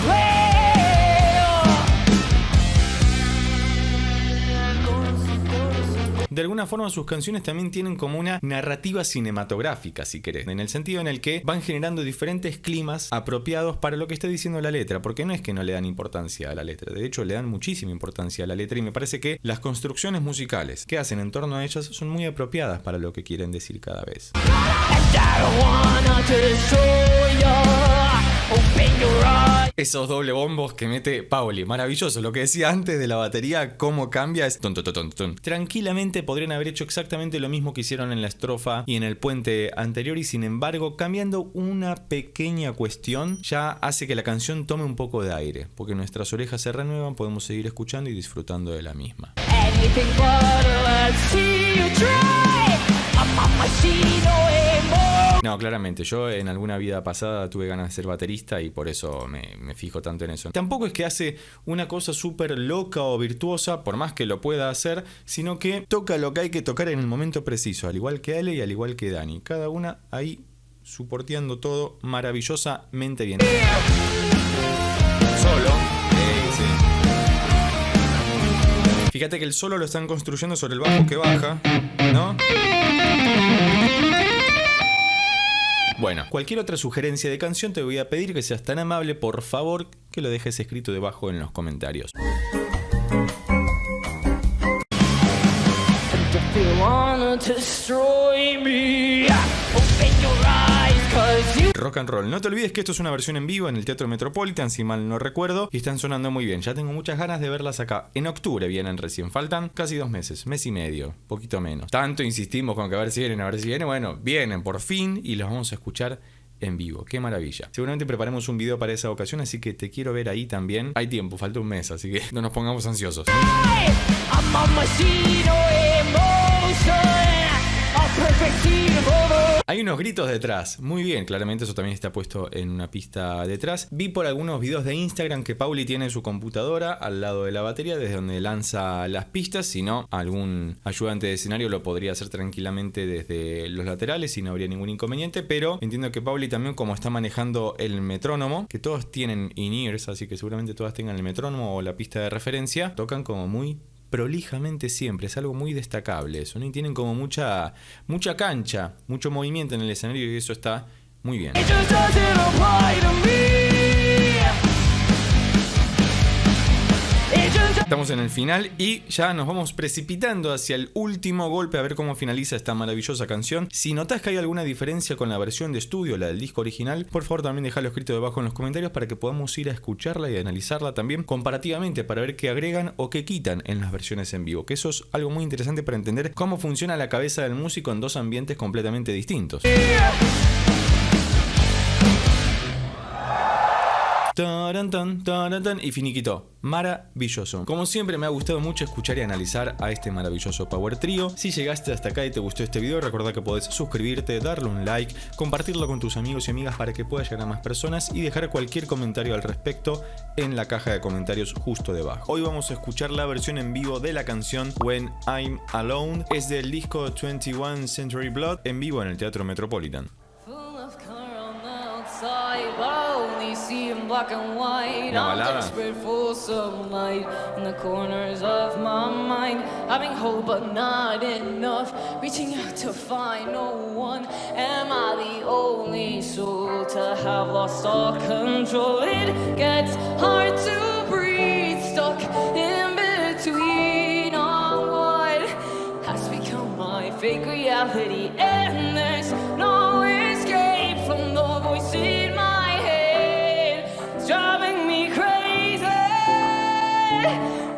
De alguna forma sus canciones también tienen como una narrativa cinematográfica, si querés, en el sentido en el que van generando diferentes climas apropiados para lo que está diciendo la letra, porque no es que no le dan importancia a la letra, de hecho le dan muchísima importancia a la letra, y me parece que las construcciones musicales que hacen en torno a ellas son muy apropiadas para lo que quieren decir cada vez. Esos doble bombos que mete Pauli, maravilloso. Lo que decía antes de la batería, cómo cambia es ton, ton, ton, ton. Tranquilamente podrían haber hecho exactamente lo mismo que hicieron en la estrofa y en el puente anterior, y sin embargo, cambiando una pequeña cuestión, ya hace que la canción tome un poco de aire, porque nuestras orejas se renuevan, podemos seguir escuchando y disfrutando de la misma. Anything but a see you try. I'm a machine of emotion. No, claramente, yo en alguna vida pasada tuve ganas de ser baterista y por eso me fijo tanto en eso. Tampoco es que hace una cosa súper loca o virtuosa, por más que lo pueda hacer, sino que toca lo que hay que tocar en el momento preciso, al igual que Ale y al igual que Dani. Cada una ahí soporteando todo maravillosamente bien. Solo. Sí. Fíjate que el solo lo están construyendo sobre el bajo que baja, ¿no? Bueno, cualquier otra sugerencia de canción te voy a pedir que seas tan amable, por favor, que lo dejes escrito debajo en los comentarios. If you wanna destroy me, open your eyes, 'cause you Rock and roll. No te olvides que esto es una versión en vivo en el Teatro Metropolitan, si mal no recuerdo, y están sonando muy bien. Ya tengo muchas ganas de verlas acá. En octubre vienen recién. Faltan casi 2 meses, mes y medio, poquito menos. Tanto insistimos con que a ver si vienen, a ver si vienen. Bueno, vienen por fin y los vamos a escuchar en vivo. Qué maravilla. Seguramente preparemos un video para esa ocasión, así que te quiero ver ahí también. Hay tiempo, falta un mes, así que no nos pongamos ansiosos. I'm on my seat, emotion, a perfect team over. Hay unos gritos detrás. Muy bien, claramente eso también está puesto en una pista detrás. Vi por algunos videos de Instagram que Pauli tiene su computadora al lado de la batería desde donde lanza las pistas. Si no, algún ayudante de escenario lo podría hacer tranquilamente desde los laterales y no habría ningún inconveniente. Pero entiendo que Pauli también, como está manejando el metrónomo, que todos tienen in-ears, así que seguramente todas tengan el metrónomo o la pista de referencia, tocan como muy prolijamente siempre, es algo muy destacable eso, ¿no? Y tienen como mucha cancha, mucho movimiento en el escenario y eso está muy bien. It just doesn't apply to me. It just Estamos en el final y ya nos vamos precipitando hacia el último golpe a ver cómo finaliza esta maravillosa canción. Si notas que hay alguna diferencia con la versión de estudio, la del disco original, por favor también déjalo escrito debajo en los comentarios para que podamos ir a escucharla y analizarla también comparativamente para ver qué agregan o qué quitan en las versiones en vivo, que eso es algo muy interesante para entender cómo funciona la cabeza del músico en dos ambientes completamente distintos. Tarantan, tarantan, y finiquito. Maravilloso. Como siempre me ha gustado mucho escuchar y analizar a este maravilloso Power Trio. Si llegaste hasta acá y te gustó este video, recuerda que podés suscribirte, darle un like, compartirlo con tus amigos y amigas para que pueda llegar a más personas y dejar cualquier comentario al respecto en la caja de comentarios justo debajo. Hoy vamos a escuchar la versión en vivo de la canción When I'm Alone. Es del disco 21 Century Blood en vivo en el Teatro Metropolitan. Full of caramel outside, but I only see in black and white. Una I'm balada. desperate for some light in the corners of my mind. Having hope but not enough, reaching out to find no one. Am I the only soul to have lost all control? It gets hard to breathe, stuck in between on what has become my fake reality, and there's no escape from the voice in my head. It's driving me crazy.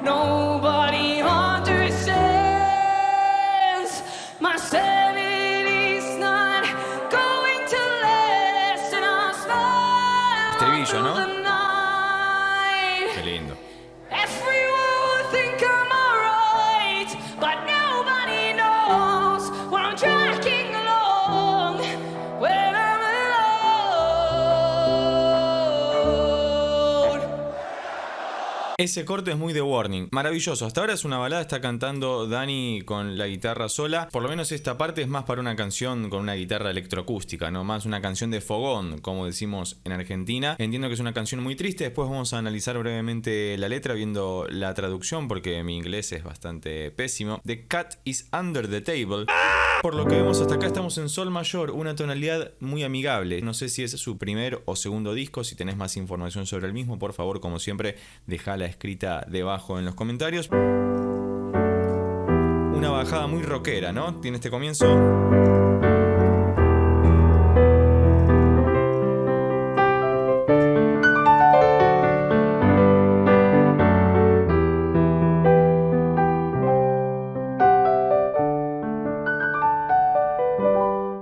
Nobody understands. My sanity's not going to last, and I'll smile Estribillo, ¿no? through the night. Qué lindo. Everyone think I'm alright, but nobody knows what I'm tracking along when I'm alone. Ese corte es muy de Warning. Maravilloso. Hasta ahora es una balada, está cantando Dani con la guitarra sola. Por lo menos esta parte es más para una canción con una guitarra electroacústica, no más una canción de fogón, como decimos en Argentina. Entiendo que es una canción muy triste. Después vamos a analizar brevemente la letra viendo la traducción porque mi inglés es bastante pésimo. The cat is under the table. Por lo que vemos hasta acá estamos en sol mayor, una tonalidad muy amigable. No sé si es su primer o segundo disco. Si tenés más información sobre el mismo, por favor, como siempre, dejala escrita debajo en los comentarios. Una bajada muy rockera, ¿no? Tiene este comienzo.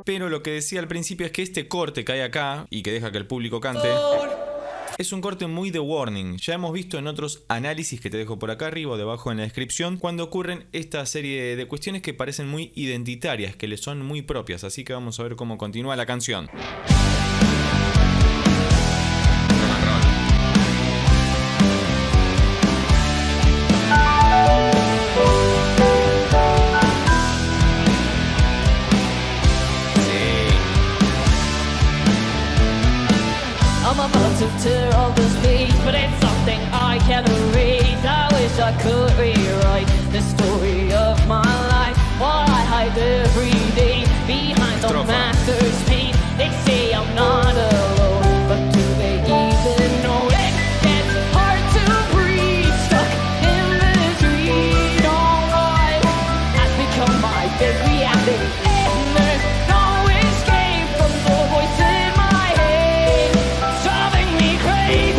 Pero lo que decía al principio es que este corte que hay acá y que deja que el público cante Es un corte muy The Warning. Ya hemos visto en otros análisis que te dejo por acá arriba o debajo en la descripción cuando ocurren esta serie de cuestiones que parecen muy identitarias, que le son muy propias. Así que vamos a ver cómo continúa la canción. I'm about to tear all this page, but it's something I can't erase. I wish I could rewrite the story of my life. While I hide every day behind the master's paint. They say I'm not alone, but do they even know it? It's hard to breathe, stuck in between. All right, has become my big reality, and there's no escape from the voice in my head, driving me crazy.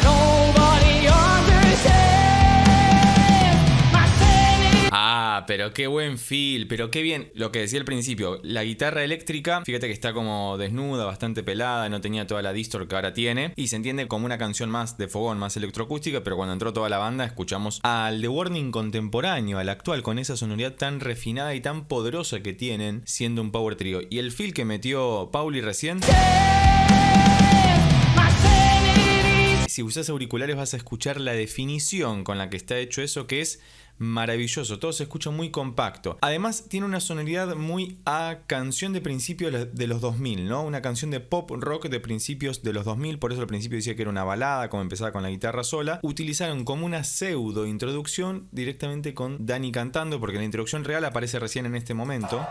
Nobody understands my sanity. Pero qué buen feel, pero qué bien. Lo que decía al principio, la guitarra eléctrica, fíjate que está como desnuda, bastante pelada, no tenía toda la distort que ahora tiene. Y se entiende como una canción más de fogón, más electroacústica, pero cuando entró toda la banda escuchamos al The Warning contemporáneo, al actual, con esa sonoridad tan refinada y tan poderosa que tienen, siendo un power trio. Y el feel que metió Pauli recién... Si usas auriculares vas a escuchar la definición con la que está hecho eso, que es maravilloso. Todo se escucha muy compacto. Además tiene una sonoridad muy a canción de principios de los 2000, ¿no? Una canción de pop rock de principios de los 2000. Por eso al principio decía que era una balada, como empezaba con la guitarra sola. Utilizaron como una pseudo introducción directamente con Dani cantando, porque la introducción real aparece recién en este momento,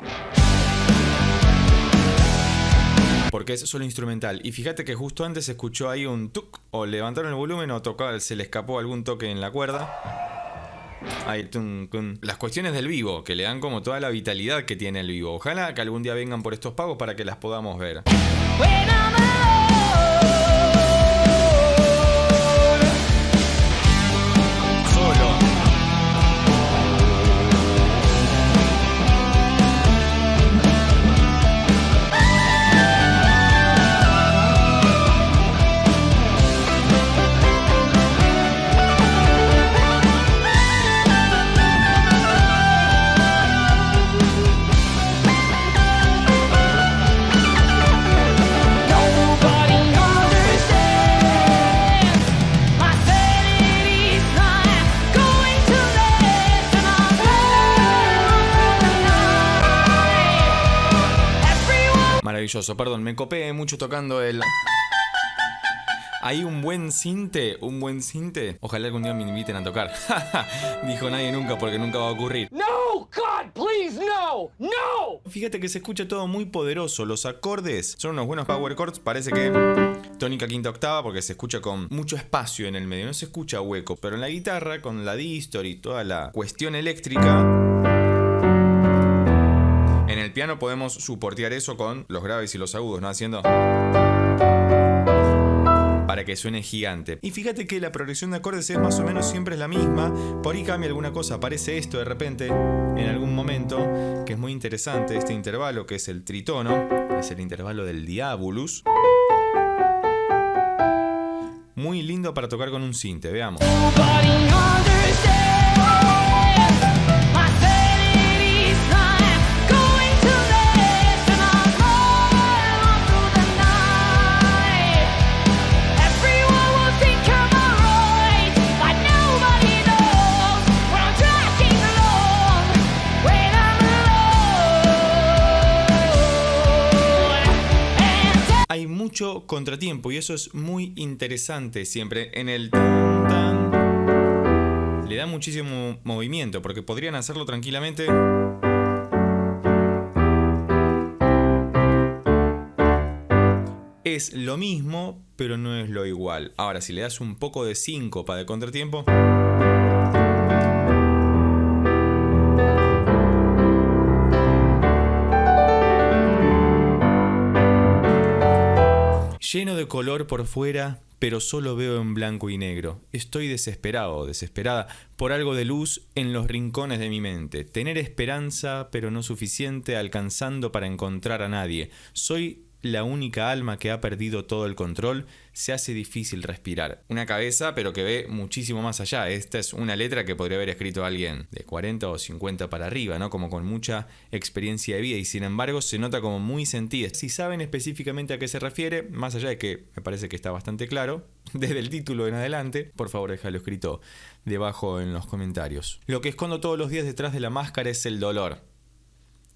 porque es solo instrumental. Y fíjate que justo antes se escuchó ahí un tuk, o levantaron el volumen o tocaba, se le escapó algún toque en la cuerda. Ahí, tum, tum. Las cuestiones del vivo, que le dan como toda la vitalidad que tiene el vivo. Ojalá que algún día vengan por estos pagos para que las podamos ver. When I'm alone, Solo. nobody understands my sanity's not going to last, and I'm everyone. Maravilloso, perdón, me copé mucho tocando el... Hay un buen cinte. Ojalá algún día me inviten a tocar. Dijo nadie nunca, porque nunca va a ocurrir. No! God, please, no! No! Fíjate que se escucha todo muy poderoso. Los acordes son unos buenos power chords. Parece que tónica quinta octava, porque se escucha con mucho espacio en el medio. No se escucha hueco. Pero en la guitarra, con la distor y toda la cuestión eléctrica, en el piano podemos soportear eso con los graves y los agudos, ¿no? Haciendo... para que suene gigante. Y fíjate que la progresión de acordes es más o menos siempre la misma. Por ahí cambia alguna cosa, aparece esto de repente en algún momento, que es muy interesante, este intervalo que es el tritono, es el intervalo del diabolus. Muy lindo para tocar con un sinte, veamos. Nobody understands my sanity's not going to last, and I'm rolling through the night. Everyone will think I'm alright, but nobody knows when I'm tracking along, when I'm alone. Hay mucho contratiempo y eso es muy interesante siempre en el tan, tan. Le da muchísimo movimiento porque podrían hacerlo tranquilamente. Es lo mismo, pero no es lo igual. Ahora, si le das un poco de síncopa de contratiempo, lleno de color por fuera, pero solo veo en blanco y negro. Estoy desesperado o desesperada por algo de luz en los rincones de mi mente. Tener esperanza, pero no suficiente, alcanzando para encontrar a nadie. Soy la única alma que ha perdido todo el control, se hace difícil respirar. Una cabeza, pero que ve muchísimo más allá. Esta es una letra que podría haber escrito alguien de 40 o 50 para arriba, ¿no? Como con mucha experiencia de vida, y sin embargo se nota como muy sentida. Si saben específicamente a qué se refiere, más allá de que me parece que está bastante claro, desde el título en adelante, por favor déjalo escrito debajo en los comentarios. Lo que escondo todos los días detrás de la máscara es el dolor.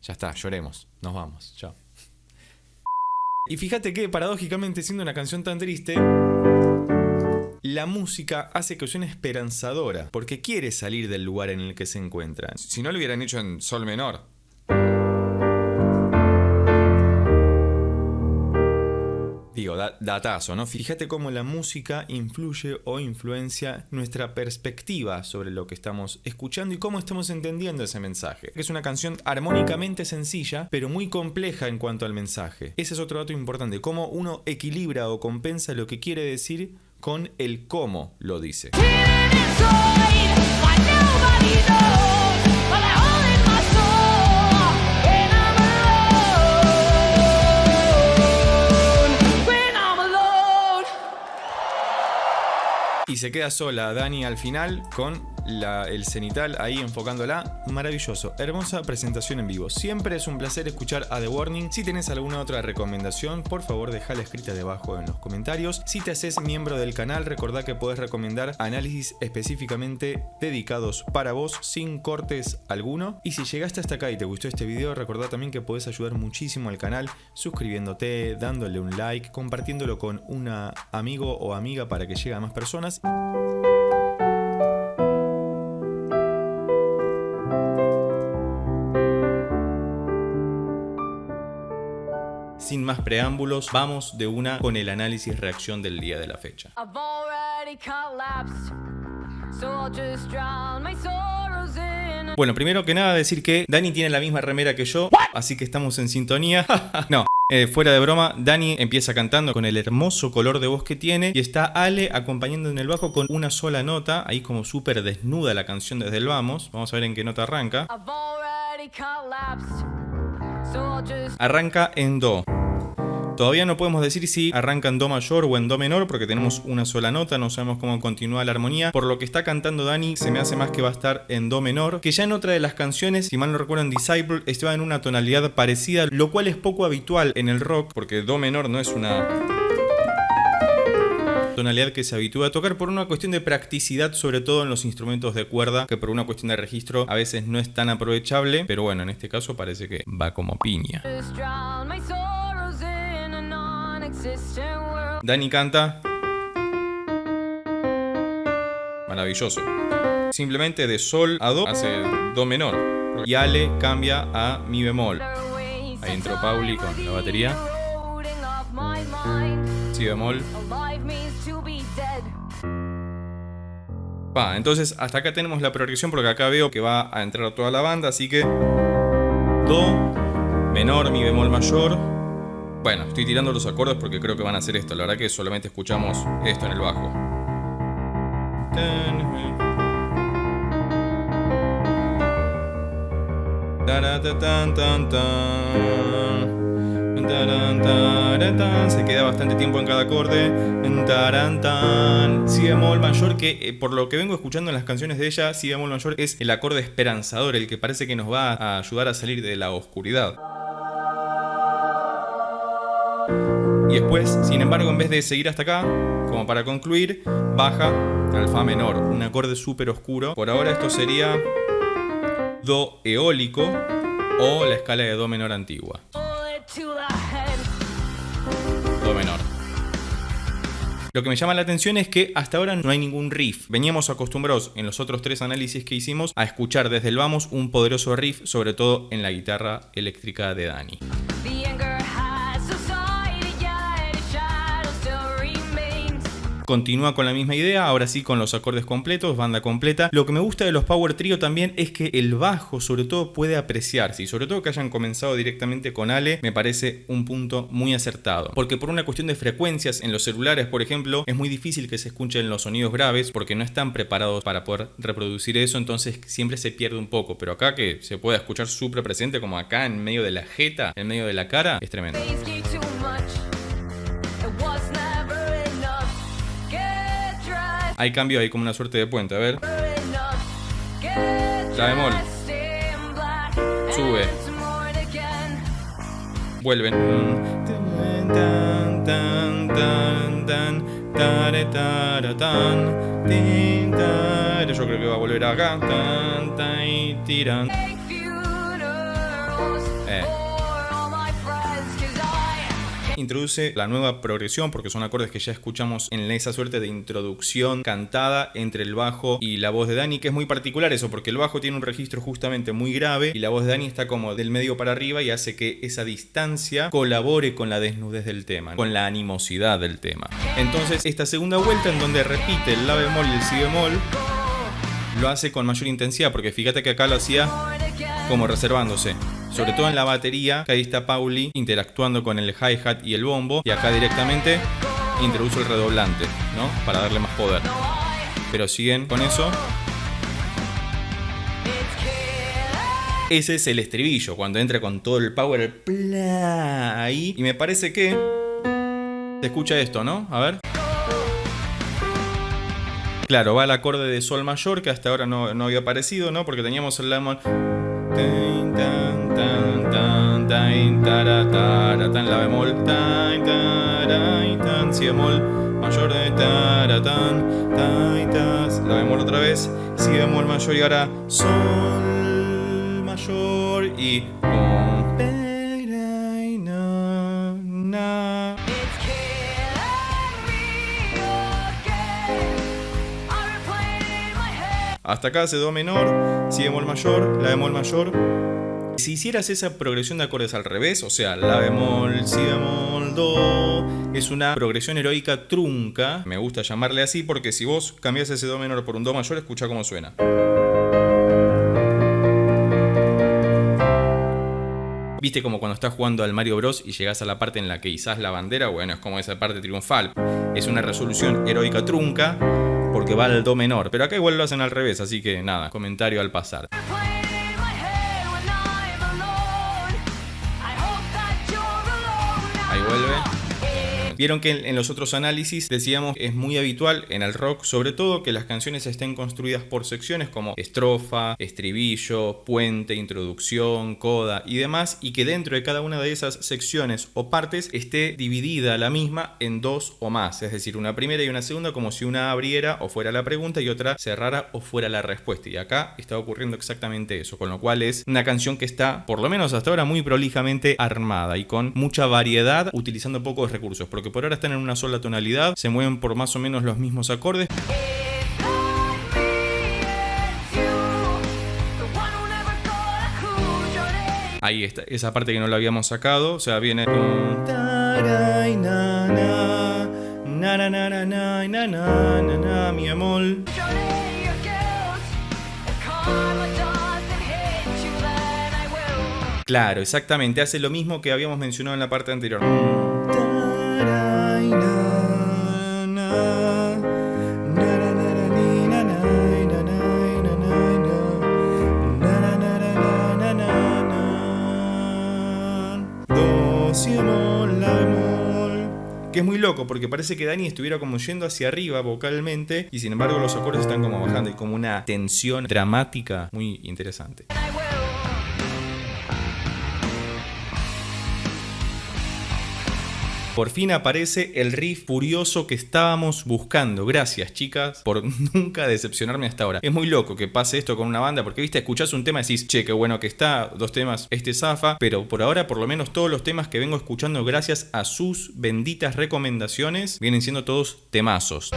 Ya está, lloremos. Nos vamos. Chao. Y fíjate que, paradójicamente, siendo una canción tan triste, la música hace que suene esperanzadora, porque quiere salir del lugar en el que se encuentra. Si no lo hubieran hecho en sol menor. Digo, datazo, ¿no? Fíjate cómo la música influye o influencia nuestra perspectiva sobre lo que estamos escuchando y cómo estamos entendiendo ese mensaje. Es una canción armónicamente sencilla, pero muy compleja en cuanto al mensaje. Ese es otro dato importante, cómo uno equilibra o compensa lo que quiere decir con el cómo lo dice. Y se queda sola Dani al final con el cenital ahí enfocándola. Maravilloso, hermosa presentación en vivo. Siempre es un placer escuchar a The Warning. Si tenés alguna otra recomendación, por favor dejala escrita debajo en los comentarios. Si te haces miembro del canal, recordá que podés recomendar análisis específicamente dedicados para vos, sin cortes alguno. Y si llegaste hasta acá y te gustó este video, recordá también que podés ayudar muchísimo al canal suscribiéndote, dándole un like, compartiéndolo con un amigo o amiga para que llegue a más personas. Sin más preámbulos, vamos de una con el análisis reacción del día de la fecha. Bueno, primero que nada decir que Dani tiene la misma remera que yo, así que estamos en sintonía. No. Fuera de broma, Dani empieza cantando con el hermoso color de voz que tiene y está Ale acompañando en el bajo con una sola nota, ahí como súper desnuda la canción desde el vamos. Vamos a ver en qué nota arranca. Arranca en Do. Todavía no podemos decir si arranca en Do mayor o en Do menor porque tenemos una sola nota, no sabemos cómo continúa la armonía. Por lo que está cantando Dani, se me hace más que va a estar en Do menor, que ya en otra de las canciones, si mal no recuerdo en Disciple, estaba en una tonalidad parecida, lo cual es poco habitual en el rock, porque Do menor no es una tonalidad que se habitúa a tocar por una cuestión de practicidad, sobre todo en los instrumentos de cuerda, que por una cuestión de registro a veces no es tan aprovechable, pero bueno, en este caso parece que va como piña. Dani canta maravilloso. Simplemente de sol a do hace do menor. Y Ale cambia a mi bemol. Ahí entró Pauli con la batería. Si bemol. Entonces hasta acá tenemos la progresión porque acá veo que va a entrar toda la banda, así que do menor, mi bemol mayor. Bueno, estoy tirando los acordes porque creo que van a hacer esto. La verdad que solamente escuchamos esto en el bajo. Se queda bastante tiempo en cada acorde. Si bemol mayor, que por lo que vengo escuchando en las canciones de ella, si bemol mayor es el acorde esperanzador, el que parece que nos va a ayudar a salir de la oscuridad. Y después, sin embargo, en vez de seguir hasta acá, como para concluir, baja al fa menor, un acorde súper oscuro. Por ahora esto sería do eólico o la escala de do menor antigua. Do menor. Lo que me llama la atención es que hasta ahora no hay ningún riff. Veníamos acostumbrados en los otros 3 análisis que hicimos a escuchar desde el vamos un poderoso riff, sobre todo en la guitarra eléctrica de Dani. Continúa con la misma idea, ahora sí con los acordes completos, banda completa. Lo que me gusta de los Power Trio también es que el bajo sobre todo puede apreciarse, y sobre todo que hayan comenzado directamente con Ale me parece un punto muy acertado, porque por una cuestión de frecuencias en los celulares, por ejemplo, es muy difícil que se escuchen los sonidos graves porque no están preparados para poder reproducir eso, entonces siempre se pierde un poco, pero acá que se pueda escuchar súper presente como acá en medio de la jeta, en medio de la cara, es tremendo. Hay cambio, hay como una suerte de puente, a ver. La bemol. Sube. Vuelven. Yo creo que va a volver acá. Introduce la nueva progresión porque son acordes que ya escuchamos en esa suerte de introducción cantada entre el bajo y la voz de Dani, que es muy particular eso porque el bajo tiene un registro justamente muy grave y la voz de Dani está como del medio para arriba y hace que esa distancia colabore con la desnudez del tema, con la animosidad del tema. Entonces esta segunda vuelta en donde repite el la bemol y el si bemol lo hace con mayor intensidad porque fíjate que acá lo hacía como reservándose. Sobre todo en la batería, que ahí está Pauli interactuando con el hi-hat y el bombo. Y acá directamente introduce el redoblante, ¿no? Para darle más poder. Pero siguen con eso. Ese es el estribillo, cuando entra con todo el power, el pla, ahí. Y me parece que se escucha esto, ¿no? A ver. Claro, va el acorde de sol mayor, que hasta ahora no había aparecido, ¿no? Porque teníamos el la bemol. La bemol, si bemol mayor, la bemol otra vez, si bemol mayor y ahora sol mayor y hasta acá hace do menor, si bemol mayor, la bemol mayor. Si hicieras esa progresión de acordes al revés, o sea, la bemol, si bemol, do, es una progresión heroica trunca. Me gusta llamarle así porque si vos cambiás ese do menor por un do mayor, escucha cómo suena. ¿Viste como cuando estás jugando al Mario Bros y llegás a la parte en la que izás la bandera? Bueno, es como esa parte triunfal. Es una resolución heroica trunca porque va al do menor. Pero acá igual lo hacen al revés, así que nada, comentario al pasar. Ahí vuelve. Vieron que en los otros análisis decíamos es muy habitual en el rock, sobre todo, que las canciones estén construidas por secciones como estrofa, estribillo, puente, introducción, coda y demás, y que dentro de cada una de esas secciones o partes esté dividida la misma en dos o más, es decir, una primera y una segunda, como si una abriera o fuera la pregunta y otra cerrara o fuera la respuesta. Y acá está ocurriendo exactamente eso, con lo cual es una canción que está, por lo menos hasta ahora, muy prolijamente armada y con mucha variedad, utilizando pocos recursos, porque por ahora están en una sola tonalidad, se mueven por más o menos los mismos acordes. Ahí está, esa parte que no la habíamos sacado, o sea, viene con mi bemol. Claro, exactamente, hace lo mismo que habíamos mencionado en la parte anterior. Do, si bemol, la bemol. Que es muy loco porque parece que Dani estuviera como yendo hacia arriba vocalmente y sin embargo los acordes están como bajando y como una tensión dramática muy interesante. Por fin aparece el riff furioso que estábamos buscando. Gracias, chicas, por nunca decepcionarme hasta ahora. Es muy loco que pase esto con una banda porque, viste, escuchás un tema y decís, che, qué bueno que está, dos temas, este zafa, pero por ahora, por lo menos todos los temas que vengo escuchando gracias a sus benditas recomendaciones vienen siendo todos temazos.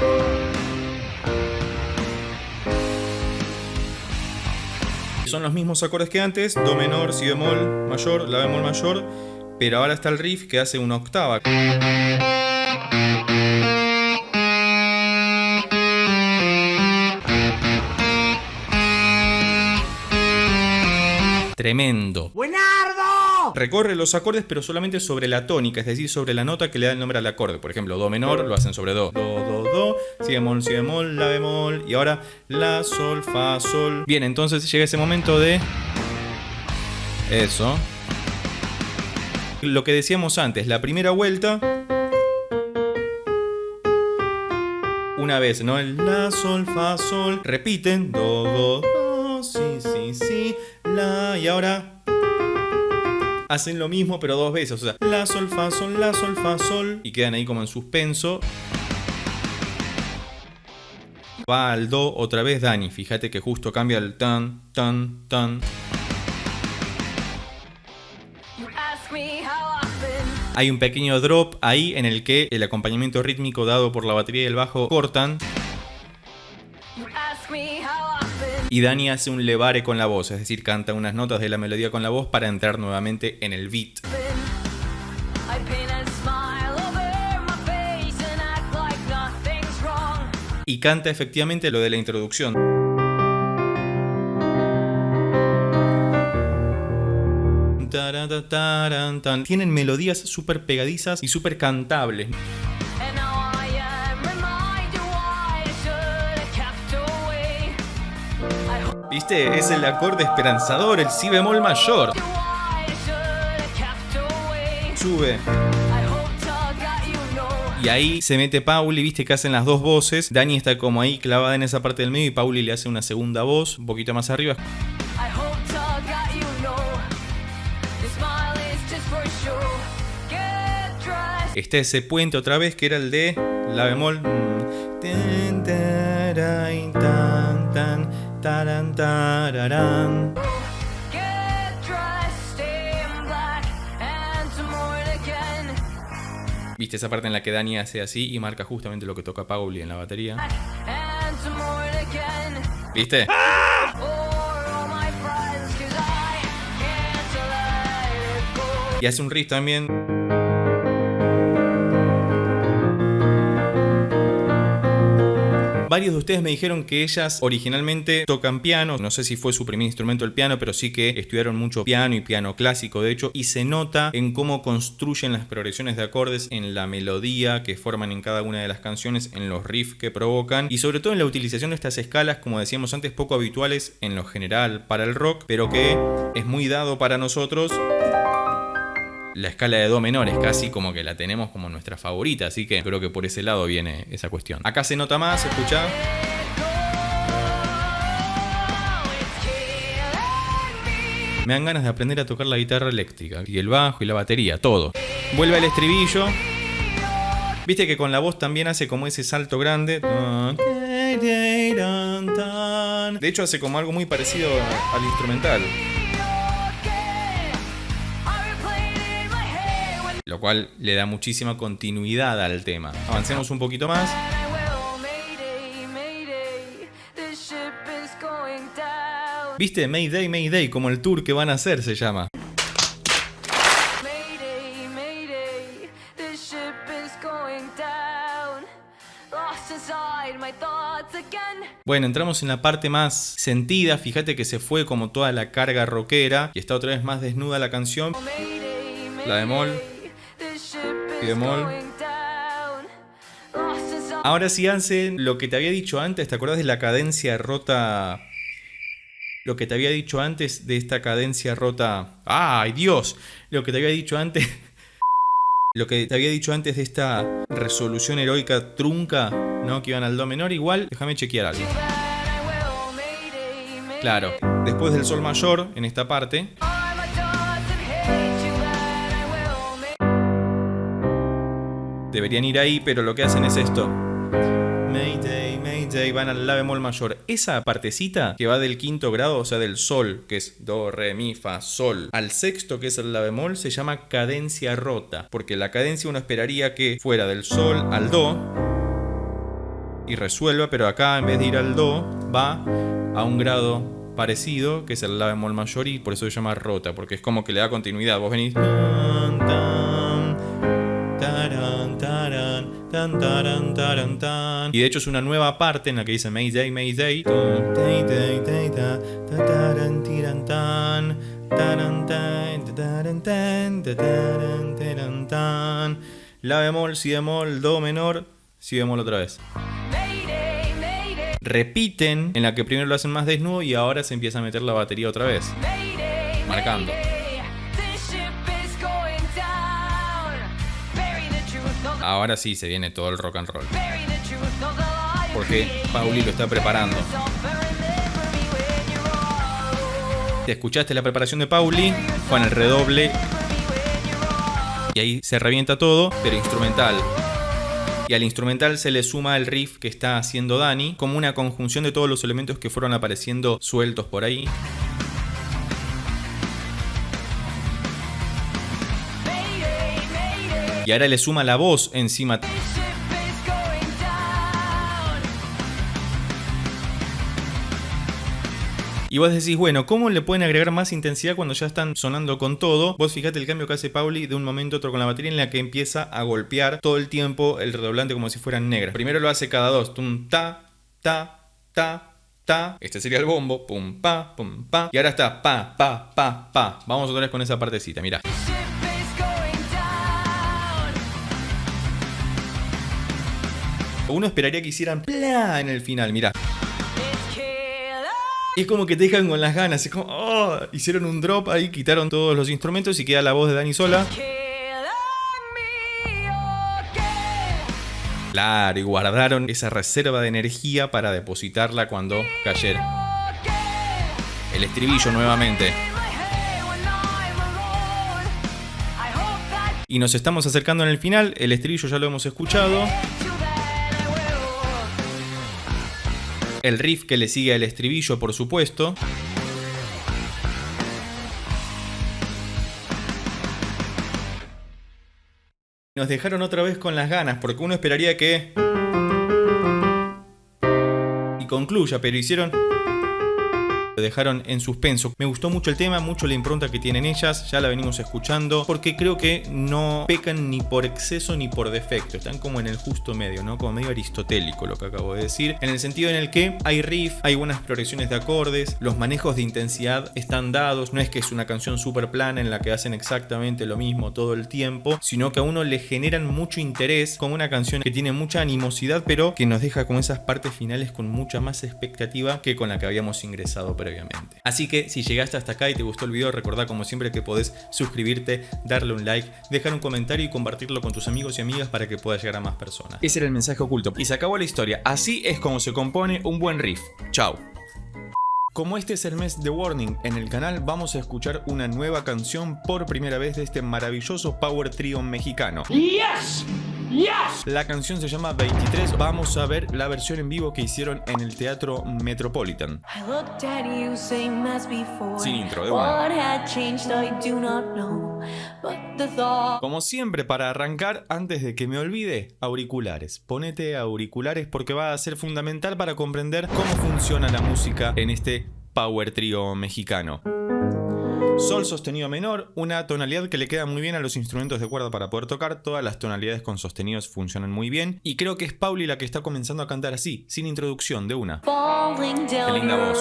Son los mismos acordes que antes, do menor, si bemol mayor, la bemol mayor, pero ahora está el riff que hace una octava. Tremendo. ¡Buenardo! Recorre los acordes pero solamente sobre la tónica, es decir, sobre la nota que le da el nombre al acorde. Por ejemplo, do menor lo hacen sobre do. Do, do, do, si bemol, la bemol. Y ahora la, sol, fa, sol. Bien, entonces llega ese momento de... eso. Lo que decíamos antes, la primera vuelta, una vez, ¿no? El la, sol, fa, sol. Repiten. Do, do, do, si, si, si, la. Y ahora hacen lo mismo pero dos veces. O sea, la, sol, fa, sol, la, sol, fa, sol. Y quedan ahí como en suspenso. Va al do otra vez Dani. Fíjate que justo cambia el tan, tan, tan. Hay un pequeño drop ahí en el que el acompañamiento rítmico dado por la batería y el bajo cortan. Y Dani hace un levare con la voz, es decir, canta unas notas de la melodía con la voz para entrar nuevamente en el beat. Y canta efectivamente lo de la introducción. Tienen melodías súper pegadizas y súper cantables. ¿Viste? Es el acorde esperanzador, el si bemol mayor. Sube. Y ahí se mete Pauli, viste que hacen las dos voces. Dani está como ahí clavada en esa parte del medio y Pauli le hace una segunda voz un poquito más arriba. Está ese puente otra vez que era el de la bemol. ¿Viste esa parte en la que Dani hace así y marca justamente lo que toca Pauli en la batería? ¿Viste? Y hace un riff también. Varios de ustedes me dijeron que ellas originalmente tocan piano. No sé si fue su primer instrumento el piano, pero sí que estudiaron mucho piano y piano clásico, de hecho. Y se nota en cómo construyen las progresiones de acordes, en la melodía que forman en cada una de las canciones, en los riffs que provocan. Y sobre todo en la utilización de estas escalas, como decíamos antes, poco habituales en lo general para el rock, pero que es muy dado para nosotros. La escala de do menor es casi como que la tenemos como nuestra favorita, así que creo que por ese lado viene esa cuestión. Acá se nota más, escuchá. Me dan ganas de aprender a tocar la guitarra eléctrica, y el bajo y la batería, todo. Vuelve al estribillo. Viste que con la voz también hace como ese salto grande. De hecho hace como algo muy parecido al instrumental. Lo cual le da muchísima continuidad al tema. Avancemos un poquito más. ¿Viste? Mayday, Mayday, como el tour que van a hacer se llama. Bueno, entramos en la parte más sentida. Fíjate que se fue como toda la carga rockera y está otra vez más desnuda la canción. La bemol. Y bemol. Ahora sí hacen lo que te había dicho antes. ¿Te acuerdas de la cadencia rota? Lo que te había dicho antes de esta cadencia rota. ¡Ay, Dios! Lo que te había dicho antes. Lo que te había dicho antes de esta resolución heroica trunca, ¿no? Que iban al do menor. Igual, déjame chequear algo. Claro, después del sol mayor, en esta parte. Deberían ir ahí, pero lo que hacen es esto. Mayday, Mayday, van al la bemol mayor. Esa partecita que va del quinto grado, o sea del sol, que es do, re, mi, fa, sol, al sexto, que es el la bemol, se llama cadencia rota. Porque la cadencia uno esperaría que fuera del sol al do y resuelva, pero acá en vez de ir al do, va a un grado parecido, que es el la bemol mayor, y por eso se llama rota, porque es como que le da continuidad. Vos venís... Y de hecho es una nueva parte en la que dice Mayday, Mayday. La bemol, si bemol, do menor, si bemol otra vez. Repiten en la que primero lo hacen más desnudo y ahora se empieza a meter la batería otra vez, marcando. Ahora sí se viene todo el rock and roll. porque Pauli lo está preparando. Te escuchaste la preparación de Pauli con el redoble y ahí se revienta todo, pero instrumental. Y al instrumental se le suma el riff que está haciendo Dani, como una conjunción de todos los elementos que fueron apareciendo sueltos por ahí. Y ahora le suma la voz encima. Y vos decís, bueno, ¿cómo le pueden agregar más intensidad cuando ya están sonando con todo? Vos fijate el cambio que hace Pauli de un momento a otro con la batería, en la que empieza a golpear todo el tiempo el redoblante como si fueran negras. Primero lo hace cada dos, tum, ta, ta, ta, ta. Este sería el bombo, pum, pa, pum, pa. Y ahora está pa, pa, pa, pa. Vamos otra vez con esa partecita, mirá. Uno esperaría que hicieran plá en el final, mirá. Y es como que te dejan con las ganas, es como, oh, hicieron un drop ahí, quitaron todos los instrumentos y queda la voz de Dani sola. Claro, y guardaron esa reserva de energía para depositarla cuando cayera. El estribillo nuevamente. Y nos estamos acercando en el final, el estribillo ya lo hemos escuchado. El riff que le sigue al estribillo, por supuesto. Nos dejaron otra vez con las ganas, porque uno esperaría que... y concluya, pero hicieron... lo dejaron en suspenso. Me gustó mucho el tema, mucho la impronta que tienen ellas, ya la venimos escuchando, porque creo que no pecan ni por exceso ni por defecto, están como en el justo medio, ¿no? Como medio aristotélico lo que acabo de decir, en el sentido en el que hay riff, hay buenas progresiones de acordes, los manejos de intensidad están dados, no es que es una canción súper plana en la que hacen exactamente lo mismo todo el tiempo, sino que a uno le generan mucho interés, como una canción que tiene mucha animosidad, pero que nos deja con esas partes finales con mucha más expectativa que con la que habíamos ingresado previamente. Así que si llegaste hasta acá y te gustó el video, recordá como siempre que podés suscribirte, darle un like, dejar un comentario y compartirlo con tus amigos y amigas para que pueda llegar a más personas. Ese era el mensaje oculto. Y se acabó la historia. Así es como se compone un buen riff. Chao. Como este es el mes de Warning en el canal, vamos a escuchar una nueva canción por primera vez de este maravilloso power trio mexicano. Yes! Yes! La canción se llama 23. Vamos a ver la versión en vivo que hicieron en el Teatro Metropolitan. Sin intro, de una. Como siempre, para arrancar, antes de que me olvide, auriculares. Ponete auriculares porque va a ser fundamental para comprender cómo funciona la música en este power trio mexicano. Sol sostenido menor, una tonalidad que le queda muy bien a los instrumentos de cuerda para poder tocar. Todas las tonalidades con sostenidos funcionan muy bien. Y creo que es Pauli la que está comenzando a cantar así, sin introducción, de una. Qué linda voz.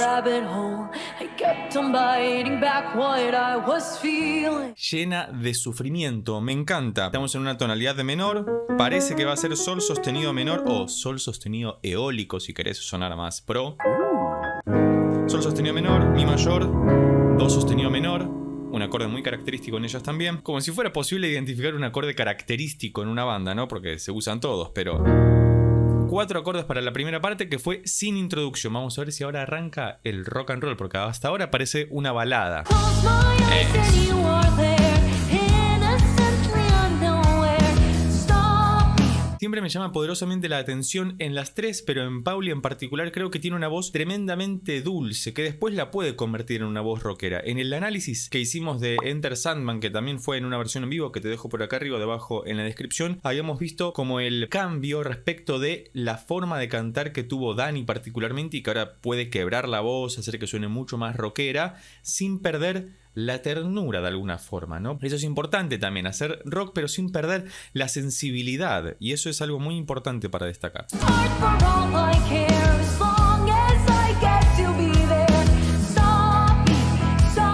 Llena de sufrimiento, me encanta. Estamos en una tonalidad de menor. Parece que va a ser sol sostenido menor o sol sostenido eólico si querés sonar más pro. Sol sostenido menor, mi mayor, do sostenido menor, un acorde muy característico en ellas también. Como si fuera posible identificar un acorde característico en una banda, ¿no? Porque se usan todos, pero... 4 acordes para la primera parte que fue sin introducción. Vamos a ver si ahora arranca el rock and roll, porque hasta ahora parece una balada. Siempre me llama poderosamente la atención en las tres, pero en Pauli en particular creo que tiene una voz tremendamente dulce, que después la puede convertir en una voz rockera. En el análisis que hicimos de Enter Sandman, que también fue en una versión en vivo, que te dejo por acá arriba debajo en la descripción, habíamos visto como el cambio respecto de la forma de cantar que tuvo Dani particularmente y que ahora puede quebrar la voz, hacer que suene mucho más rockera, sin perder la ternura de alguna forma, ¿no? Eso es importante también, hacer rock pero sin perder la sensibilidad, y eso es algo muy importante para destacar.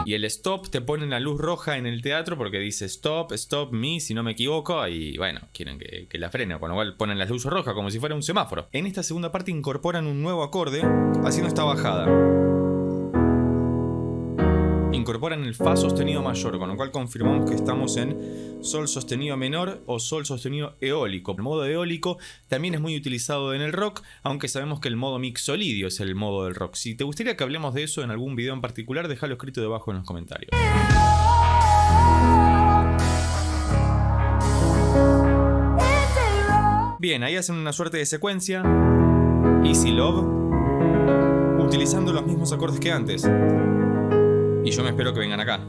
Y el stop te pone la luz roja en el teatro porque dice stop, stop me, si no me equivoco, y bueno, quieren que la frene, con lo cual ponen las luces rojas como si fuera un semáforo. En esta segunda parte incorporan un nuevo acorde haciendo esta bajada. incorporan el fa sostenido mayor, con lo cual confirmamos que estamos en sol sostenido menor o sol sostenido eólico. El modo eólico también es muy utilizado en el rock, aunque sabemos que el modo mixolidio es el modo del rock. Si te gustaría que hablemos de eso en algún video en particular, déjalo escrito debajo en los comentarios. Bien, ahí hacen una suerte de secuencia. Easy Love, utilizando los mismos acordes que antes. Y yo me espero que vengan acá.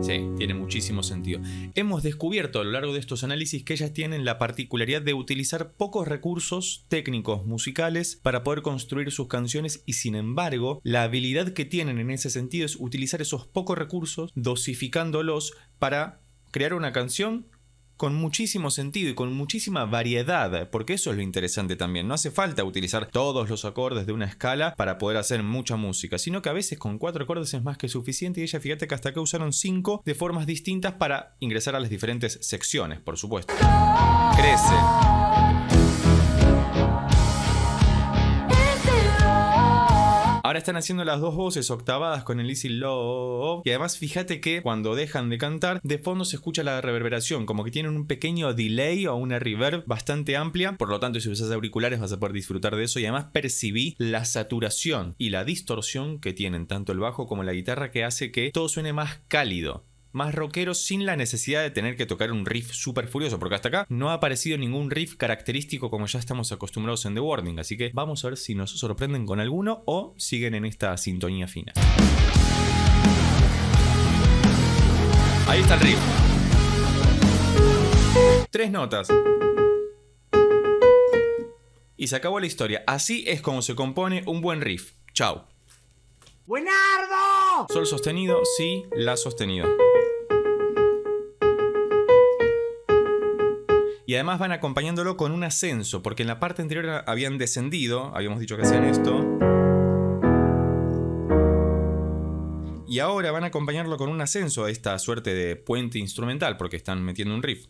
Sí, tiene muchísimo sentido. Hemos descubierto a lo largo de estos análisis que ellas tienen la particularidad de utilizar pocos recursos técnicos musicales para poder construir sus canciones, y sin embargo, la habilidad que tienen en ese sentido es utilizar esos pocos recursos, dosificándolos para crear una canción con muchísimo sentido y con muchísima variedad, porque eso es lo interesante también. No hace falta utilizar todos los acordes de una escala para poder hacer mucha música, sino que a veces con 4 acordes es más que suficiente, y ella, fíjate que hasta acá usaron 5 de formas distintas para ingresar a las diferentes secciones, por supuesto. Crece. Ahora están haciendo las dos voces octavadas con el Easy Love. Y además fíjate que cuando dejan de cantar, de fondo se escucha la reverberación, como que tienen un pequeño delay o una reverb bastante amplia. Por lo tanto, si usas auriculares vas a poder disfrutar de eso. Y además percibí la saturación y la distorsión que tienen tanto el bajo como la guitarra, que hace que todo suene más cálido, más rockero, sin la necesidad de tener que tocar un riff súper furioso, porque hasta acá no ha aparecido ningún riff característico como ya estamos acostumbrados en The Warning. Así que vamos a ver si nos sorprenden con alguno o siguen en esta sintonía fina. Ahí está el riff. 3 notas. Y se acabó la historia. Así es como se compone un buen riff. Chau. ¡Buenardo! Sol sostenido, si, la sostenido. Y además van acompañándolo con un ascenso, porque en la parte anterior habían descendido, habíamos dicho que hacían esto. Y ahora van a acompañarlo con un ascenso a esta suerte de puente instrumental, porque están metiendo un riff.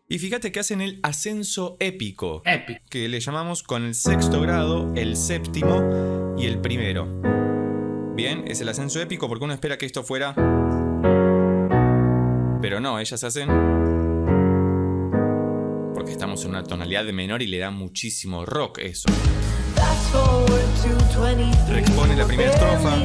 Y fíjate que hacen el ascenso épico, que le llamamos con el 6º grado, el 7º y el 1º. Bien, es el ascenso épico porque uno espera que esto fuera... Pero no, ellas hacen... Porque estamos en una tonalidad de menor y le da muchísimo rock eso. Reexpone la primera estrofa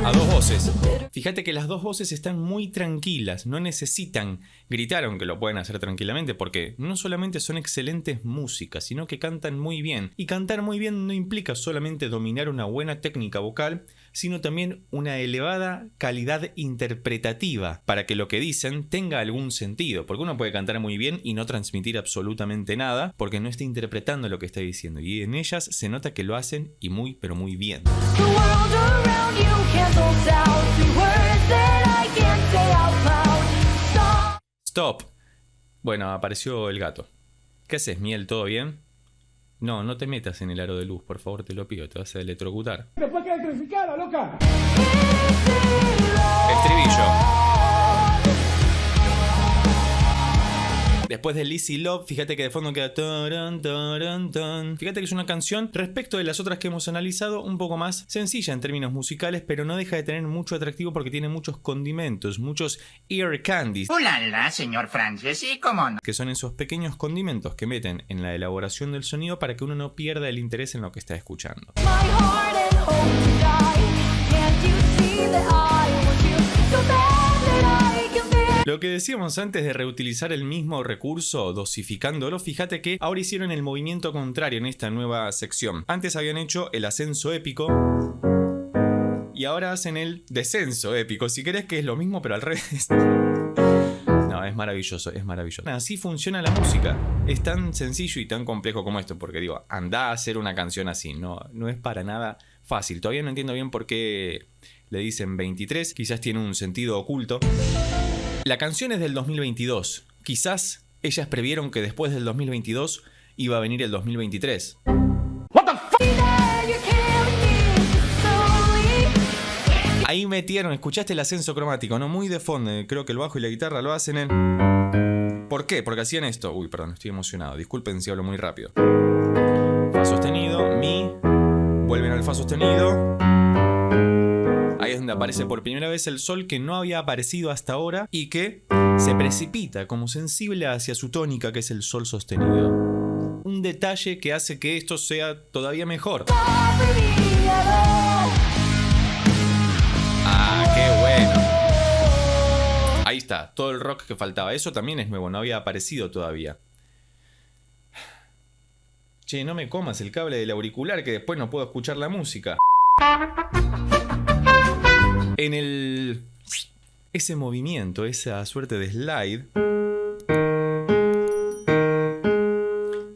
a 2 voces. Fíjate que las 2 voces están muy tranquilas, no necesitan gritar, aunque lo pueden hacer tranquilamente, porque no solamente son excelentes músicas, sino que cantan muy bien. Y cantar muy bien no implica solamente dominar una buena técnica vocal, sino también una elevada calidad interpretativa, para que lo que dicen tenga algún sentido, porque uno puede cantar muy bien y no transmitir absolutamente nada, porque no está interpretando lo que está diciendo, y en ellas se nota que lo hacen, y muy, pero muy bien. Stop. Bueno, apareció el gato. ¿Qué haces, Miel? ¿Todo bien? No, no te metas en el aro de luz, por favor, te lo pido, te vas a electrocutar. ¡Después queda electrificada, loca! Estribillo. Después del Easy Love, fíjate que de fondo queda... Fíjate que es una canción, respecto de las otras que hemos analizado, un poco más sencilla en términos musicales, pero no deja de tener mucho atractivo porque tiene muchos condimentos, muchos ear candies. ¡Ulala, señor Francis! ¿Y cómo no? Que son esos pequeños condimentos que meten en la elaboración del sonido para que uno no pierda el interés en lo que está escuchando. Lo que decíamos antes de reutilizar el mismo recurso dosificándolo, fíjate que ahora hicieron el movimiento contrario en esta nueva sección. Antes habían hecho el ascenso épico y ahora hacen el descenso épico. Si querés, que es lo mismo pero al revés. No, es maravilloso, es maravilloso. Así funciona la música. Es tan sencillo y tan complejo como esto, porque digo, andá a hacer una canción así. No es para nada fácil. Todavía no entiendo bien por qué le dicen 23. Quizás tiene un sentido oculto. La canción es del 2022. Quizás ellas previeron que después del 2022 iba a venir el 2023. Ahí metieron, escuchaste el ascenso cromático, ¿no? Muy de fondo. Creo que el bajo y la guitarra lo hacen en... ¿Por qué? Porque hacían esto. Uy, perdón, estoy emocionado. Disculpen si hablo muy rápido. Fa sostenido, mi, vuelven al fa sostenido. Ahí es donde aparece por primera vez el sol que no había aparecido hasta ahora y que se precipita como sensible hacia su tónica, que es el sol sostenido. Un detalle que hace que esto sea todavía mejor. ¡Ah, qué bueno! Ahí está, todo el rock que faltaba. Eso también es nuevo, no había aparecido todavía. Che, no me comas el cable del auricular que después no puedo escuchar la música. En ese movimiento, esa suerte de slide,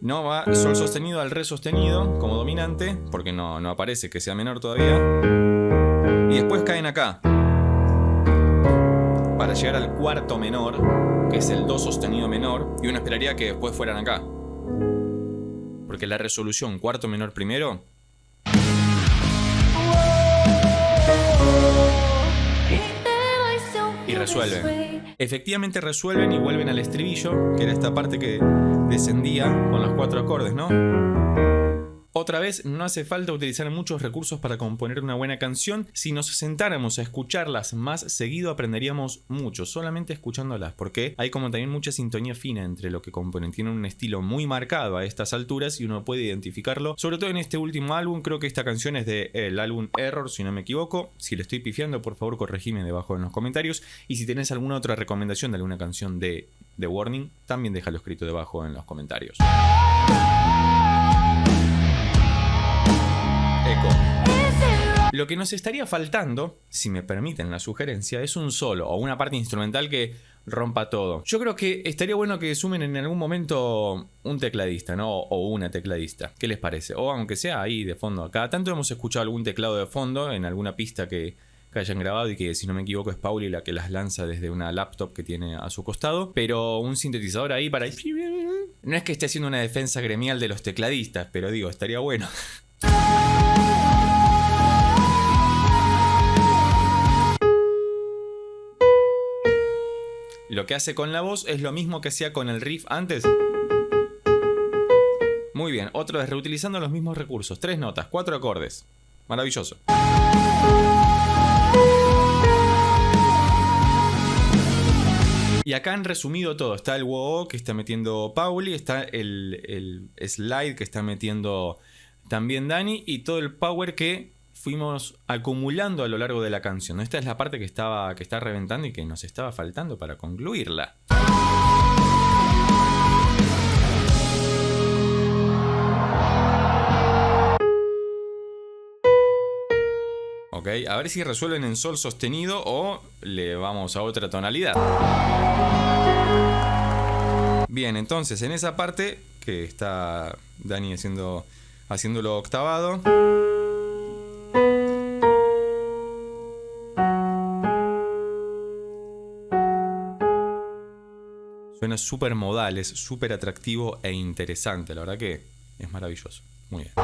no va sol sostenido al re sostenido como dominante, porque no aparece que sea menor todavía. Y después caen acá, para llegar al cuarto menor, que es el do sostenido menor, y uno esperaría que después fueran acá. Porque la resolución cuarto menor primero... Y resuelven. Efectivamente resuelven y vuelven al estribillo, que era esta parte que descendía con los 4 acordes, ¿no? Otra vez, no hace falta utilizar muchos recursos para componer una buena canción. Si nos sentáramos a escucharlas más seguido, aprenderíamos mucho, solamente escuchándolas, porque hay como también mucha sintonía fina entre lo que componen. Tienen un estilo muy marcado a estas alturas y uno puede identificarlo. Sobre todo en este último álbum, creo que esta canción es del álbum Error, si no me equivoco. Si le estoy pifiando, por favor, corregime debajo en los comentarios. Y si tenés alguna otra recomendación de alguna canción de The Warning, también déjalo escrito debajo en los comentarios. Lo que nos estaría faltando, si me permiten la sugerencia, es un solo o una parte instrumental que rompa todo. Yo creo que estaría bueno que sumen en algún momento un tecladista, ¿no? O una tecladista. ¿Qué les parece? O aunque sea ahí de fondo. Cada tanto hemos escuchado algún teclado de fondo en alguna pista que hayan grabado y que, si no me equivoco, es Pauli la que las lanza desde una laptop que tiene a su costado. Pero un sintetizador ahí para... No es que esté haciendo una defensa gremial de los tecladistas, pero digo, estaría bueno. Lo que hace con la voz es lo mismo que hacía con el riff antes. Muy bien, otro es reutilizando los mismos recursos. 3 notas, 4 acordes. Maravilloso. Y acá han resumido todo. Está el woo que está metiendo Pauli, está el slide que está metiendo también Dani y todo el power que fuimos acumulando a lo largo de la canción. Esta es la parte que está reventando y que nos estaba faltando para concluirla. Ok, a ver si resuelven en sol sostenido o le vamos a otra tonalidad. Bien, entonces en esa parte que está Dani haciéndolo octavado. Suena súper modal, es súper atractivo e interesante. La verdad que es maravilloso. Muy bien.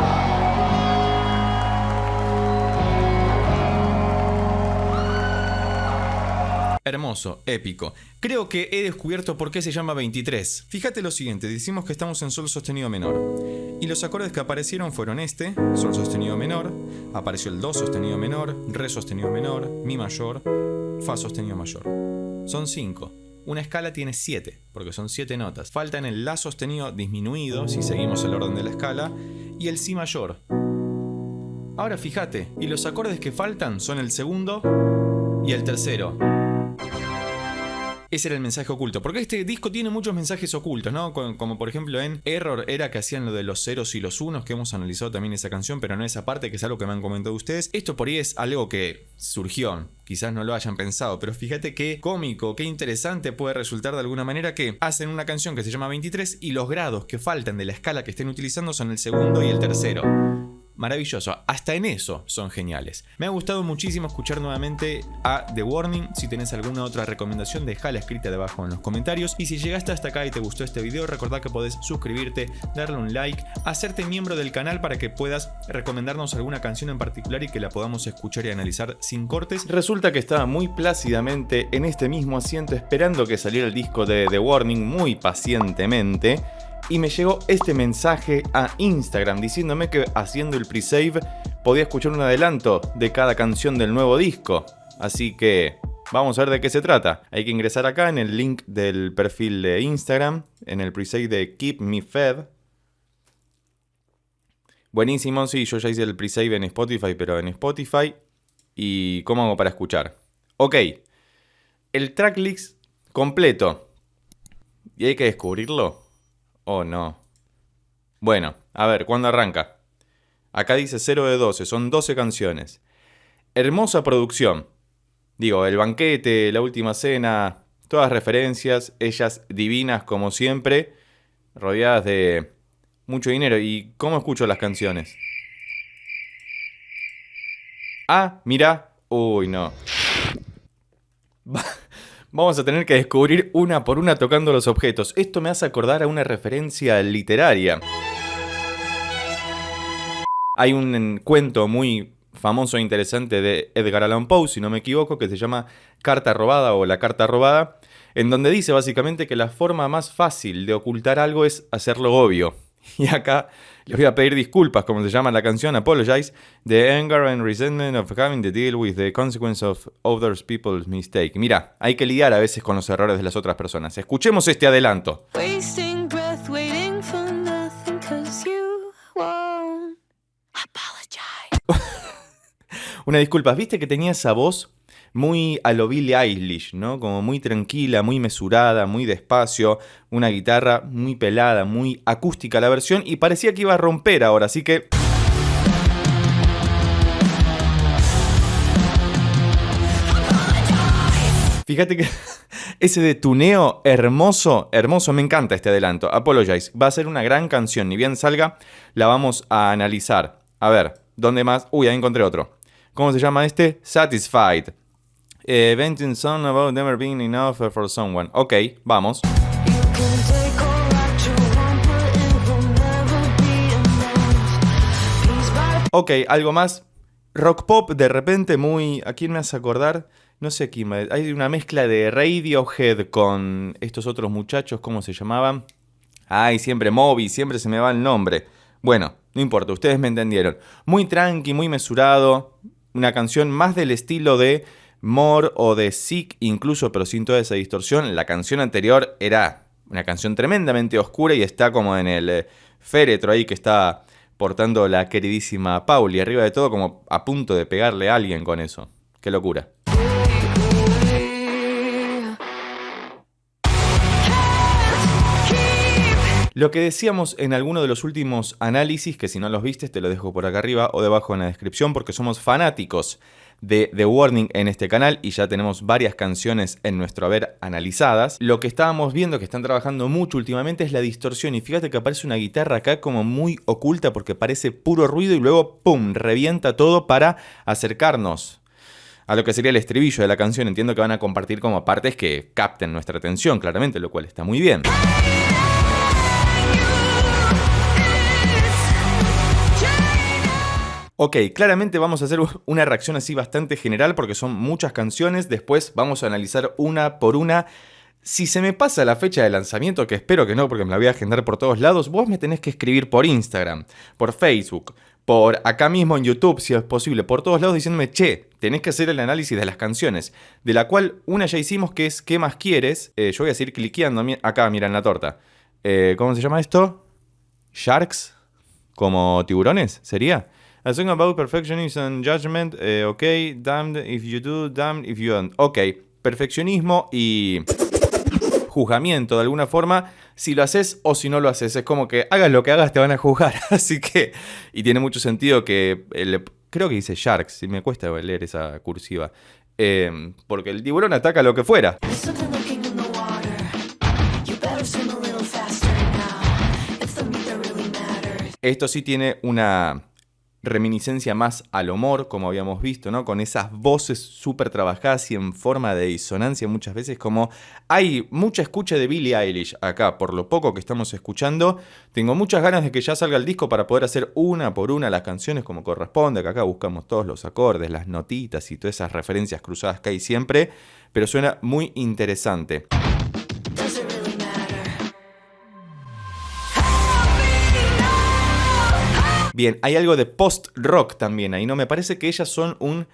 Hermoso, épico. Creo que he descubierto por qué se llama 23. Fíjate lo siguiente, decimos que estamos en sol sostenido menor. Y los acordes que aparecieron fueron este, sol sostenido menor, apareció el do sostenido menor, re sostenido menor, mi mayor, fa sostenido mayor. Son 5. Una escala tiene 7, porque son 7 notas. Faltan el la sostenido disminuido, si seguimos el orden de la escala, y el si mayor. Ahora fíjate, y los acordes que faltan son el segundo y el tercero. Ese era el mensaje oculto, porque este disco tiene muchos mensajes ocultos, ¿no? Como por ejemplo en Error era que hacían lo de los ceros y los unos, que hemos analizado también esa canción, pero no esa parte, que es algo que me han comentado ustedes. Esto por ahí es algo que surgió, quizás no lo hayan pensado, pero fíjate qué cómico, qué interesante puede resultar de alguna manera que hacen una canción que se llama 23 y los grados que faltan de la escala que estén utilizando son el segundo y el tercero. maravilloso. Hasta en eso son geniales. Me ha gustado muchísimo escuchar nuevamente a The Warning. Si tenés alguna otra recomendación, dejala escrita debajo en los comentarios. Y si llegaste hasta acá y te gustó este video, recordá que podés suscribirte, darle un like, hacerte miembro del canal para que puedas recomendarnos alguna canción en particular y que la podamos escuchar y analizar sin cortes. Resulta que estaba muy plácidamente en este mismo asiento esperando que saliera el disco de The Warning, muy pacientemente. Y me llegó este mensaje a Instagram diciéndome que haciendo el pre-save podía escuchar un adelanto de cada canción del nuevo disco. Así que vamos a ver de qué se trata. Hay que ingresar acá en el link del perfil de Instagram, en el pre-save de Keep Me Fed. Buenísimo, sí, yo ya hice el pre-save en Spotify, pero en Spotify. ¿Y cómo hago para escuchar? Ok, el tracklist completo. ¿Y hay que descubrirlo? Oh, no. Bueno, a ver, ¿cuándo arranca? Acá dice 0 de 12, son 12 canciones. Hermosa producción. Digo, El Banquete, La Última Cena, todas referencias, ellas divinas como siempre, rodeadas de mucho dinero. ¿Y cómo escucho las canciones? Ah, mira. Uy, no. Vamos a tener que descubrir una por una tocando los objetos. Esto me hace acordar a una referencia literaria. Hay un cuento muy famoso e interesante de Edgar Allan Poe, si no me equivoco, que se llama Carta Robada o La Carta Robada, en donde dice básicamente que la forma más fácil de ocultar algo es hacerlo obvio. Y acá les voy a pedir disculpas, como se llama la canción, Apologize, the anger and resentment of having to deal with the consequence of other people's mistake. Mira, hay que lidiar a veces con los errores de las otras personas. Escuchemos este adelanto. Wasting breath, waiting for nothing, 'cause you won't apologize. Una disculpa, viste que tenía esa voz muy a lo Billie Eilish, ¿no? Como muy tranquila, muy mesurada, muy despacio, una guitarra muy pelada, muy acústica la versión, y parecía que iba a romper ahora, así que... Fíjate que ese de tuneo hermoso, hermoso, me encanta este adelanto. Apologize, va a ser una gran canción, ni bien salga, la vamos a analizar. A ver, ¿dónde más? Uy, ahí encontré otro. ¿Cómo se llama este? Satisfied. Venting song about never being enough for someone. Ok, vamos. Ok, algo más. Rock pop de repente muy... ¿A quién me hace acordar? No sé quién me... Hay una mezcla de Radiohead con estos otros muchachos, ¿cómo se llamaban? Ay, siempre Moby, siempre se me va el nombre. Bueno, no importa, ustedes me entendieron. Muy tranqui, muy mesurado. Una canción más del estilo de More o de Sick incluso, pero sin toda esa distorsión. La canción anterior era una canción tremendamente oscura y está como en el féretro ahí que está portando la queridísima Pauli. Arriba de todo como a punto de pegarle a alguien con eso. Qué locura. Lo que decíamos en alguno de los últimos análisis, que si no los viste te lo dejo por acá arriba o debajo en la descripción, porque somos fanáticos de The Warning en este canal y ya tenemos varias canciones en nuestro haber analizadas. Lo que estábamos viendo que están trabajando mucho últimamente es la distorsión, y fíjate que aparece una guitarra acá como muy oculta porque parece puro ruido y luego ¡pum! Revienta todo para acercarnos a lo que sería el estribillo de la canción. Entiendo que van a compartir como partes que capten nuestra atención, claramente, lo cual está muy bien. Ok, claramente vamos a hacer una reacción así bastante general porque son muchas canciones. Después vamos a analizar una por una. Si se me pasa la fecha de lanzamiento, que espero que no porque me la voy a agendar por todos lados, vos me tenés que escribir por Instagram, por Facebook, por acá mismo en YouTube, si es posible, por todos lados diciéndome, che, tenés que hacer el análisis de las canciones, de la cual una ya hicimos que es ¿qué más quieres? Yo voy a seguir cliqueando acá, mira, en la torta. ¿Cómo se llama esto? ¿Sharks? ¿Como tiburones? ¿Sería? A song about perfectionism and judgment. Ok, damned if you do, damned if you don't. Ok, perfeccionismo y juzgamiento de alguna forma. Si lo haces o si no lo haces. Es como que hagas lo que hagas te van a juzgar. Así que... Y tiene mucho sentido que... creo que dice Sharks. Si me cuesta leer esa cursiva. Porque el tiburón ataca lo que fuera. Esto sí tiene una reminiscencia más al More, como habíamos visto, ¿no? Con esas voces súper trabajadas y en forma de disonancia muchas veces, como hay mucha escucha de Billie Eilish acá, por lo poco que estamos escuchando. Tengo muchas ganas de que ya salga el disco para poder hacer una por una las canciones como corresponde, que acá buscamos todos los acordes, las notitas y todas esas referencias cruzadas que hay siempre, pero suena muy interesante. Does it really matter? Bien, hay algo de post-rock también ahí, ¿no? Me parece que ellas son un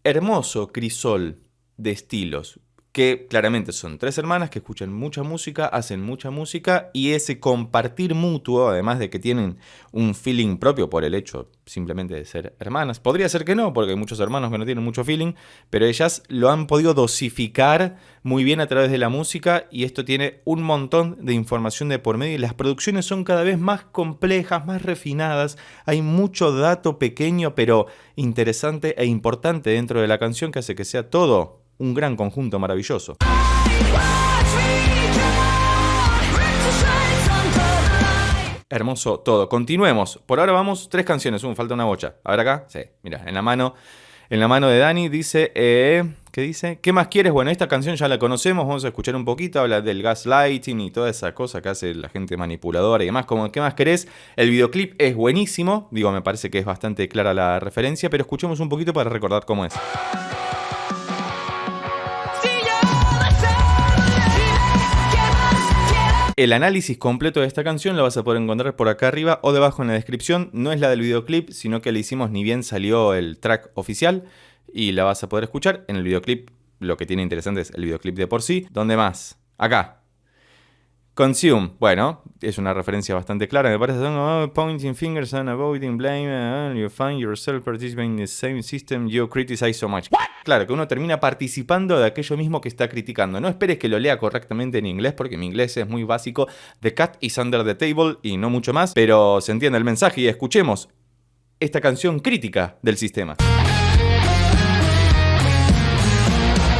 hermoso crisol de estilos, que claramente son 3 hermanas que escuchan mucha música, hacen mucha música, y ese compartir mutuo, además de que tienen un feeling propio por el hecho simplemente de ser hermanas. Podría ser que no, porque hay muchos hermanos que no tienen mucho feeling, pero ellas lo han podido dosificar muy bien a través de la música, y esto tiene un montón de información de por medio, y las producciones son cada vez más complejas, más refinadas. Hay mucho dato pequeño pero interesante e importante dentro de la canción que hace que sea todo un gran conjunto maravilloso. Hermoso todo. Continuemos. Por ahora vamos 3 canciones. Falta una bocha. A ver acá. Sí, mira, en la mano de Dani dice... ¿Qué dice? ¿Qué más quieres? Bueno, esta canción ya la conocemos. Vamos a escuchar un poquito. Habla del gaslighting y toda esa cosa que hace la gente manipuladora y demás. Como, ¿qué más querés? El videoclip es buenísimo. Digo, me parece que es bastante clara la referencia, pero escuchemos un poquito para recordar cómo es. El análisis completo de esta canción lo vas a poder encontrar por acá arriba o debajo en la descripción. No es la del videoclip, sino que la hicimos ni bien salió el track oficial, y la vas a poder escuchar. En el videoclip lo que tiene interesante es el videoclip de por sí. ¿Dónde más? Acá. Consume. Bueno, es una referencia bastante clara. Me parece pointing fingers and avoiding blame. You find yourself participating in the same system you criticize so much. What? Claro, que uno termina participando de aquello mismo que está criticando. No esperes que lo lea correctamente en inglés, porque mi inglés es muy básico. The cat is under the table y no mucho más. Pero se entiende el mensaje, y escuchemos esta canción crítica del sistema.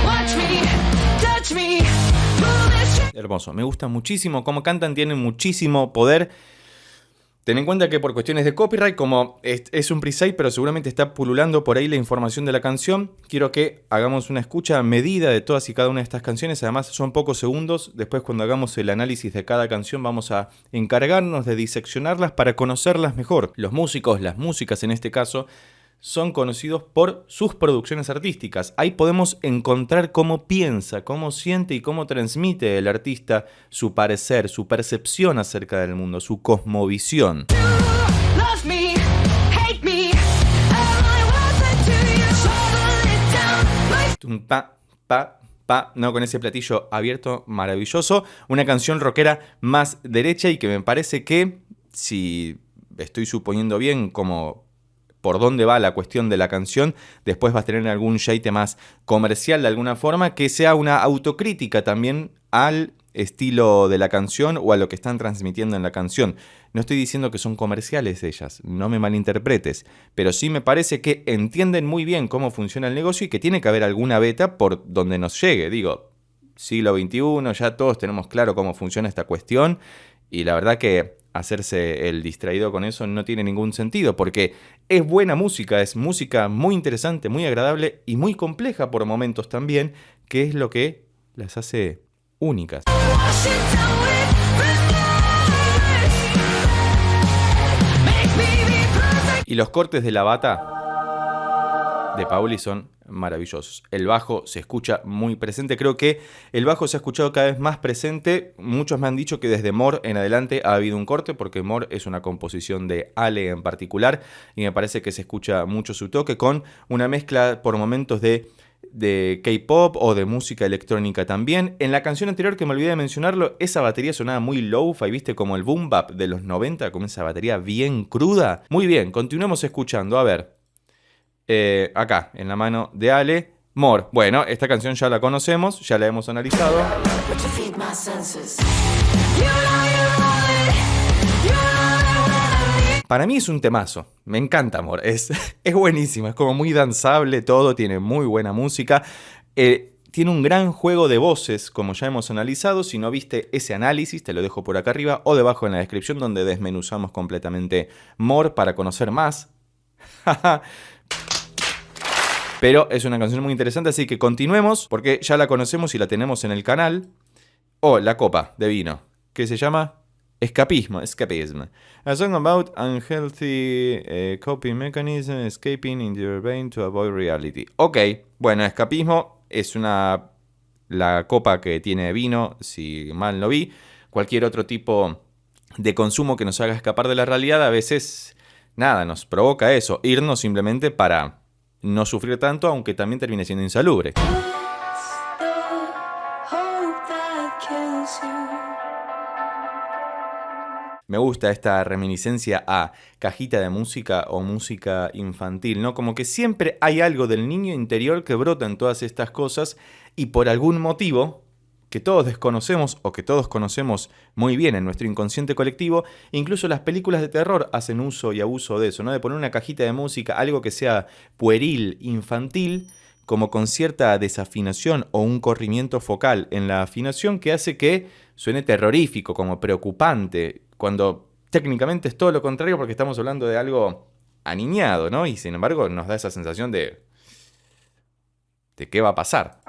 Watch me, touch me, Hermoso, me gusta muchísimo cómo cantan, tienen muchísimo poder. Ten en cuenta que por cuestiones de copyright, como es un pre-sale, pero seguramente está pululando por ahí la información de la canción, quiero que hagamos una escucha medida de todas y cada una de estas canciones. Además son pocos segundos. Después, cuando hagamos el análisis de cada canción, vamos a encargarnos de diseccionarlas para conocerlas mejor. Los músicos, las músicas en este caso, son conocidos por sus producciones artísticas. Ahí podemos encontrar cómo piensa, cómo siente y cómo transmite el artista su parecer, su percepción acerca del mundo, su cosmovisión. love me, hate me, all I want to you, shovel it down. Tum, pa, pa, pa, no, con ese platillo abierto maravilloso. Una canción rockera más derecha, y que me parece que, si estoy suponiendo bien como por dónde va la cuestión de la canción, después vas a tener algún shade más comercial de alguna forma, que sea una autocrítica también al estilo de la canción o a lo que están transmitiendo en la canción. No estoy diciendo que son comerciales ellas, no me malinterpretes, pero sí me parece que entienden muy bien cómo funciona el negocio y que tiene que haber alguna beta por donde nos llegue. Digo, siglo XXI, ya todos tenemos claro cómo funciona esta cuestión, y la verdad que hacerse el distraído con eso no tiene ningún sentido, porque es buena música, es música muy interesante, muy agradable y muy compleja por momentos también, que es lo que las hace únicas. Wash it down with remorse. Make me be perfect. Y los cortes de la bata de Pauli son maravillosos. El bajo se escucha muy presente. Creo que el bajo se ha escuchado cada vez más presente. Muchos me han dicho que desde More en adelante ha habido un corte, porque More es una composición de Ale en particular, y me parece que se escucha mucho su toque, con una mezcla por momentos de K-pop o de música electrónica también. En la canción anterior, que me olvidé de mencionarlo, esa batería sonaba muy lo-fi, ¿viste? Como el boom bap de los 90, con esa batería bien cruda. Muy bien, continuemos escuchando. A ver, acá, en la mano de Ale, More. Bueno, esta canción ya la conocemos, ya la hemos analizado. But you feed my senses. You know you want it. You know what I need. Para mí es un temazo, me encanta More, es buenísima, es como muy danzable todo, tiene muy buena música, tiene un gran juego de voces, como ya hemos analizado. Si no viste ese análisis, te lo dejo por acá arriba o debajo en la descripción, donde desmenuzamos completamente More para conocer más Pero es una canción muy interesante, así que continuemos, porque ya la conocemos y la tenemos en el canal. La copa de vino, que se llama Escapism. A song about unhealthy coping mechanism escaping in your brain to avoid reality. Ok, bueno, escapismo es la copa que tiene vino, si mal no vi. Cualquier otro tipo de consumo que nos haga escapar de la realidad, a veces, nada, nos provoca eso, irnos simplemente para no sufrir tanto, aunque también termine siendo insalubre. Me gusta esta reminiscencia a cajita de música o música infantil, ¿no? Como que siempre hay algo del niño interior que brota en todas estas cosas y por algún motivo que todos desconocemos o que todos conocemos muy bien en nuestro inconsciente colectivo, incluso las películas de terror hacen uso y abuso de eso, ¿no? De poner una cajita de música, algo que sea pueril, infantil, como con cierta desafinación o un corrimiento focal en la afinación que hace que suene terrorífico, como preocupante, cuando técnicamente es todo lo contrario porque estamos hablando de algo aniñado, ¿no? Y sin embargo nos da esa sensación de qué va a pasar.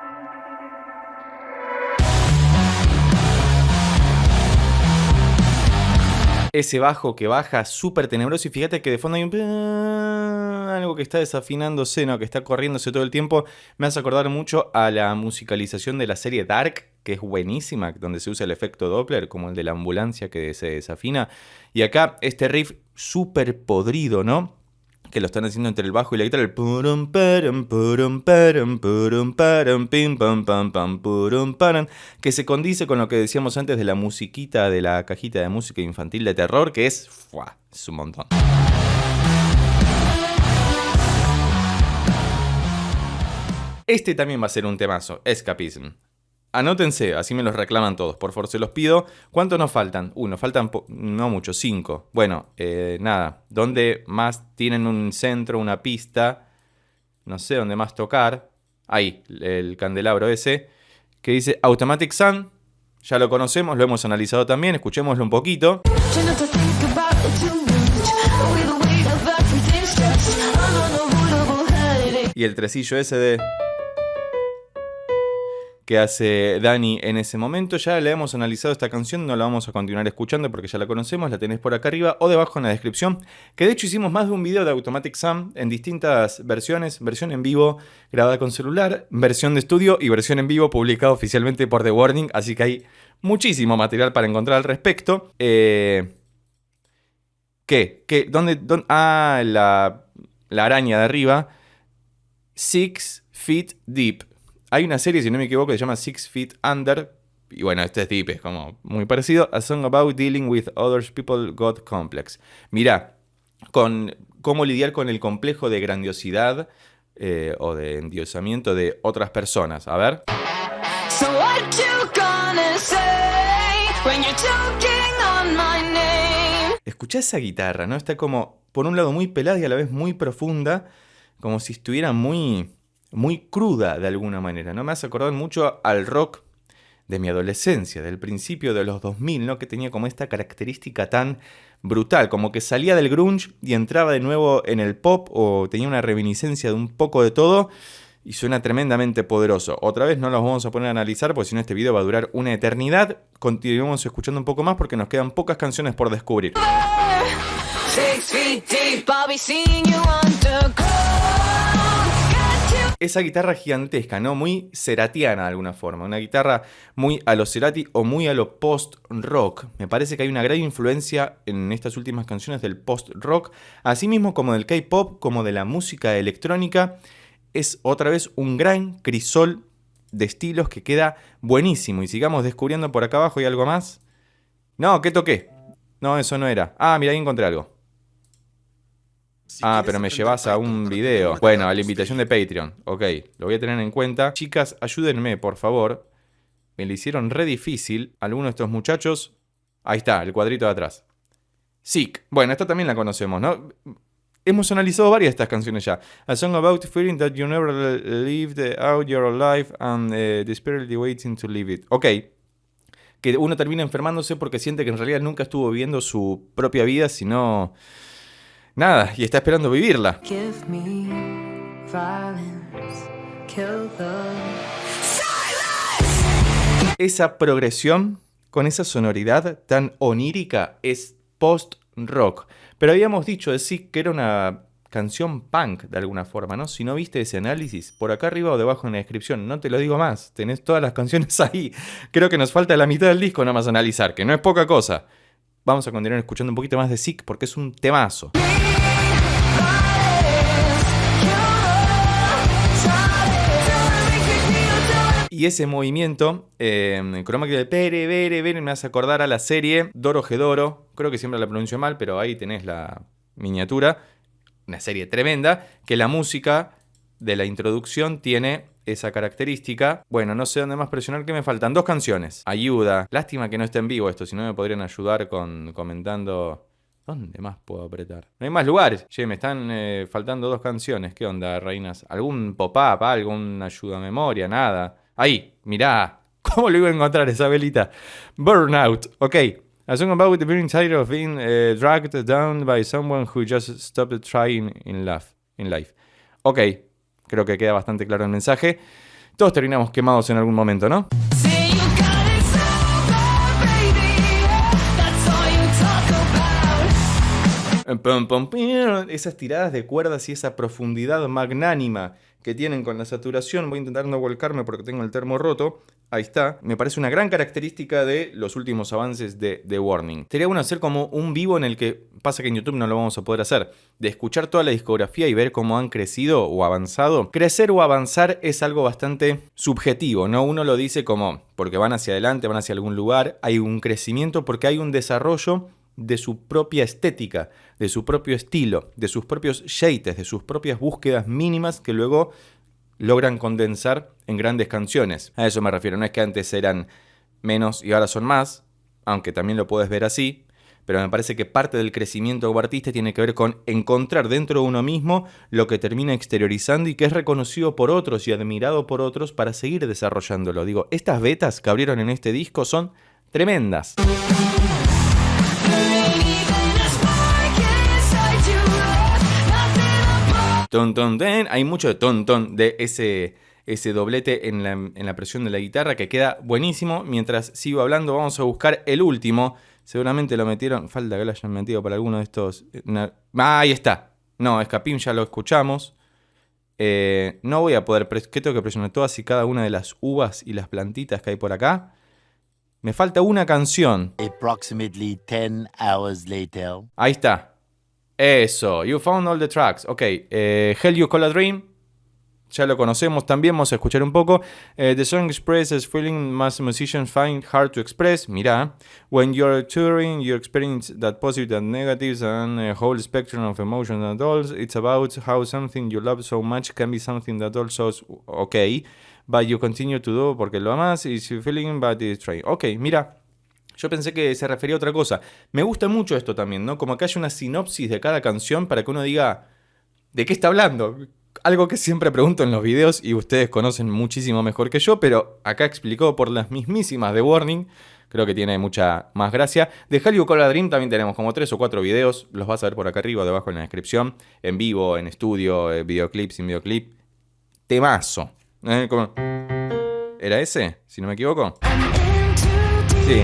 Ese bajo que baja súper tenebroso y fíjate que de fondo hay algo que está desafinándose, ¿no? Que está corriéndose todo el tiempo. Me hace acordar mucho a la musicalización de la serie Dark, que es buenísima, donde se usa el efecto Doppler, como el de la ambulancia que se desafina. Y acá este riff súper podrido, ¿no? Que lo están haciendo entre el bajo y la guitarra, el purum param purum param purum param pim pam pam pam purum param, que se condice con lo que decíamos antes de la musiquita de la cajita de música infantil de terror, que es un montón. Este también va a ser un temazo, Escapism. Anótense, así me los reclaman todos, por favor, se los pido. ¿Cuántos nos faltan? Nos faltan no mucho, 5. Bueno, nada, ¿dónde más tienen un centro, una pista? No sé, ¿dónde más tocar? Ahí, el candelabro ese, que dice Automatic Sun. Ya lo conocemos, lo hemos analizado también, escuchémoslo un poquito. Y el tresillo ese de... que hace Dani en ese momento. Ya la hemos analizado esta canción, no la vamos a continuar escuchando porque ya la conocemos, la tenés por acá arriba o debajo en la descripción, que de hecho hicimos más de un video de Automatic Sun en distintas versiones, versión en vivo grabada con celular, versión de estudio y versión en vivo publicada oficialmente por The Warning, así que hay muchísimo material para encontrar al respecto. ¿Dónde? La araña de arriba, 6 Feet Deep. Hay una serie, si no me equivoco, que se llama 6 Feet Under. Y bueno, este es deep, es como muy parecido. A Song About Dealing with Other People Got Complex. Mirá, con cómo lidiar con el complejo de grandiosidad o de endiosamiento de otras personas. A ver. So what you gonna say when you're choking on my name? Escuchá esa guitarra, ¿no? Está como, por un lado, muy pelada y a la vez muy profunda. Como si estuviera muy cruda de alguna manera, ¿no? Me hace acordar mucho al rock de mi adolescencia, del principio de los 2000, ¿no? Que tenía como esta característica tan brutal, como que salía del grunge y entraba de nuevo en el pop o tenía una reminiscencia de un poco de todo y suena tremendamente poderoso. Otra vez no los vamos a poner a analizar porque si no este video va a durar una eternidad. Continuemos escuchando un poco más porque nos quedan pocas canciones por descubrir. 6 feet deep, I'll be seeing you underground. Esa guitarra gigantesca, ¿no? Muy ceratiana de alguna forma. Una guitarra muy a lo Cerati o muy a lo post-rock. Me parece que hay una gran influencia en estas últimas canciones del post-rock. Así mismo como del K-pop, como de la música electrónica. Es otra vez un gran crisol de estilos que queda buenísimo. Y sigamos descubriendo por acá abajo. ¿Hay algo más? No, ¿qué toqué? No, eso no era. Ah, mira, ahí encontré algo. Pero me llevas a un video. Bueno, a la invitación de Patreon. Ok, lo voy a tener en cuenta. Chicas, ayúdenme, por favor. Me lo hicieron re difícil. Algunos de estos muchachos. Ahí está, el cuadrito de atrás. Sick. Bueno, esta también la conocemos, ¿no? Hemos analizado varias de estas canciones ya. A song about feeling that you never lived out your life and desperately waiting to live it. Ok. Que uno termina enfermándose porque siente que en realidad nunca estuvo viviendo su propia vida, sino... nada, y está esperando vivirla. Give me violence, kill the Esa progresión con esa sonoridad tan onírica es post-rock. Pero habíamos dicho de sí que era una canción punk de alguna forma, ¿no? Si no viste ese análisis, por acá arriba o debajo en la descripción, no te lo digo más, tenés todas las canciones ahí. Creo que nos falta la mitad del disco nada más analizar, que no es poca cosa. Vamos a continuar escuchando un poquito más de Sick porque es un temazo. Y ese movimiento, cromático de pere, vere, vere, me hace acordar a la serie Dorohedoro. Creo que siempre la pronuncio mal, pero ahí tenés la miniatura. Una serie tremenda, que la música de la introducción tiene esa característica. Bueno, no sé dónde más presionar, que me faltan 2 canciones. Ayuda. Lástima que no esté en vivo esto, si no me podrían ayudar comentando... ¿Dónde más puedo apretar? No hay más lugares. Che, me están faltando 2 canciones. ¿Qué onda, reinas? ¿Algún pop-up? ¿Algún ayuda a memoria? Nada. Ahí, mirá. ¿Cómo lo iba a encontrar esa velita? Burnout. Ok. A song about the being tired of being dragged down by someone who just stopped trying in life. Ok. Creo que queda bastante claro el mensaje. Todos terminamos quemados en algún momento, ¿no? Esas tiradas de cuerdas y esa profundidad magnánima que tienen con la saturación. Voy a intentar no volcarme porque tengo el termo roto. Ahí está. Me parece una gran característica de los últimos avances de The Warning. Sería bueno hacer como un vivo en el que... Pasa que en YouTube no lo vamos a poder hacer. De escuchar toda la discografía y ver cómo han crecido o avanzado. Crecer o avanzar es algo bastante subjetivo, ¿no? Uno lo dice como porque van hacia adelante, van hacia algún lugar. Hay un crecimiento porque hay un desarrollo de su propia estética, de su propio estilo, de sus propios shades, de sus propias búsquedas mínimas que luego logran condensar en grandes canciones. A eso me refiero, no es que antes eran menos y ahora son más, aunque también lo puedes ver así, pero me parece que parte del crecimiento como artista tiene que ver con encontrar dentro de uno mismo lo que termina exteriorizando y que es reconocido por otros y admirado por otros para seguir desarrollándolo. Digo, estas vetas que abrieron en este disco son tremendas. Ton, ton, ten. Hay mucho de ton, ton, de ese doblete en la presión de la guitarra que queda buenísimo. Mientras sigo hablando, vamos a buscar el último. Seguramente lo metieron, falta que lo hayan metido para alguno de estos. Ahí está. No, Escapim ya lo escuchamos. No voy a poder, ¿qué tengo que presionar? Todas y cada una de las uvas y las plantitas que hay por acá. Me falta una canción. Approximately 10 hours later. Ahí está. Eso, You Found All the Tracks. Ok, Hell You Call a Dream. Ya lo conocemos también, vamos a escuchar un poco. The song expresses feeling most musicians find hard to express. Mirá. When you're touring, you experience that positive and negatives and a whole spectrum of emotions and all. It's about how something you love so much can be something that also is okay, but you continue to do porque lo amas. It's feeling but it's trying. Ok, mira. Yo pensé que se refería a otra cosa. Me gusta mucho esto también, ¿no? Como que haya una sinopsis de cada canción para que uno diga ¿de qué está hablando? Algo que siempre pregunto en los videos y ustedes conocen muchísimo mejor que yo, pero acá explicó por las mismísimas de Warning. Creo que tiene mucha más gracia. De Hell You Call a Dream también tenemos como 3 o 4 videos. Los vas a ver por acá arriba o debajo en la descripción. En vivo, en estudio, videoclip, sin videoclip. Temazo. ¿Era ese? Si no me equivoco. Sí.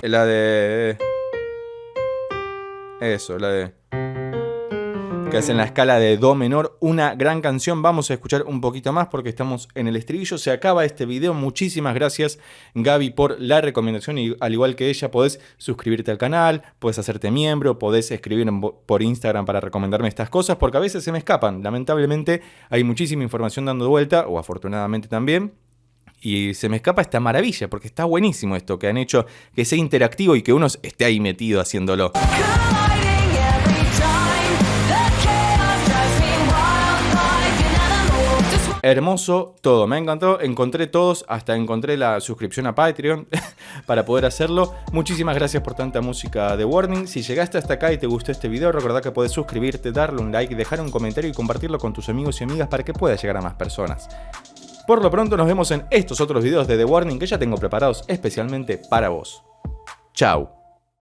La de... Eso, la de... Que es en la escala de Do menor. Una gran canción. Vamos a escuchar un poquito más porque estamos en el estribillo. Se acaba este video. Muchísimas gracias, Gaby, por la recomendación. Y al igual que ella, podés suscribirte al canal, podés hacerte miembro, podés escribir por Instagram para recomendarme estas cosas, porque a veces se me escapan. Lamentablemente hay muchísima información dando vuelta, o afortunadamente también. Y se me escapa esta maravilla, porque está buenísimo esto que han hecho, que sea interactivo y que uno esté ahí metido haciéndolo. Hermoso todo, me encantó, encontré todos, hasta encontré la suscripción a Patreon para poder hacerlo. Muchísimas gracias por tanta música de Warning. Si llegaste hasta acá y te gustó este video, recordá que podés suscribirte, darle un like, dejar un comentario y compartirlo con tus amigos y amigas para que pueda llegar a más personas. Por lo pronto nos vemos en estos otros videos de The Warning que ya tengo preparados especialmente para vos. Chau.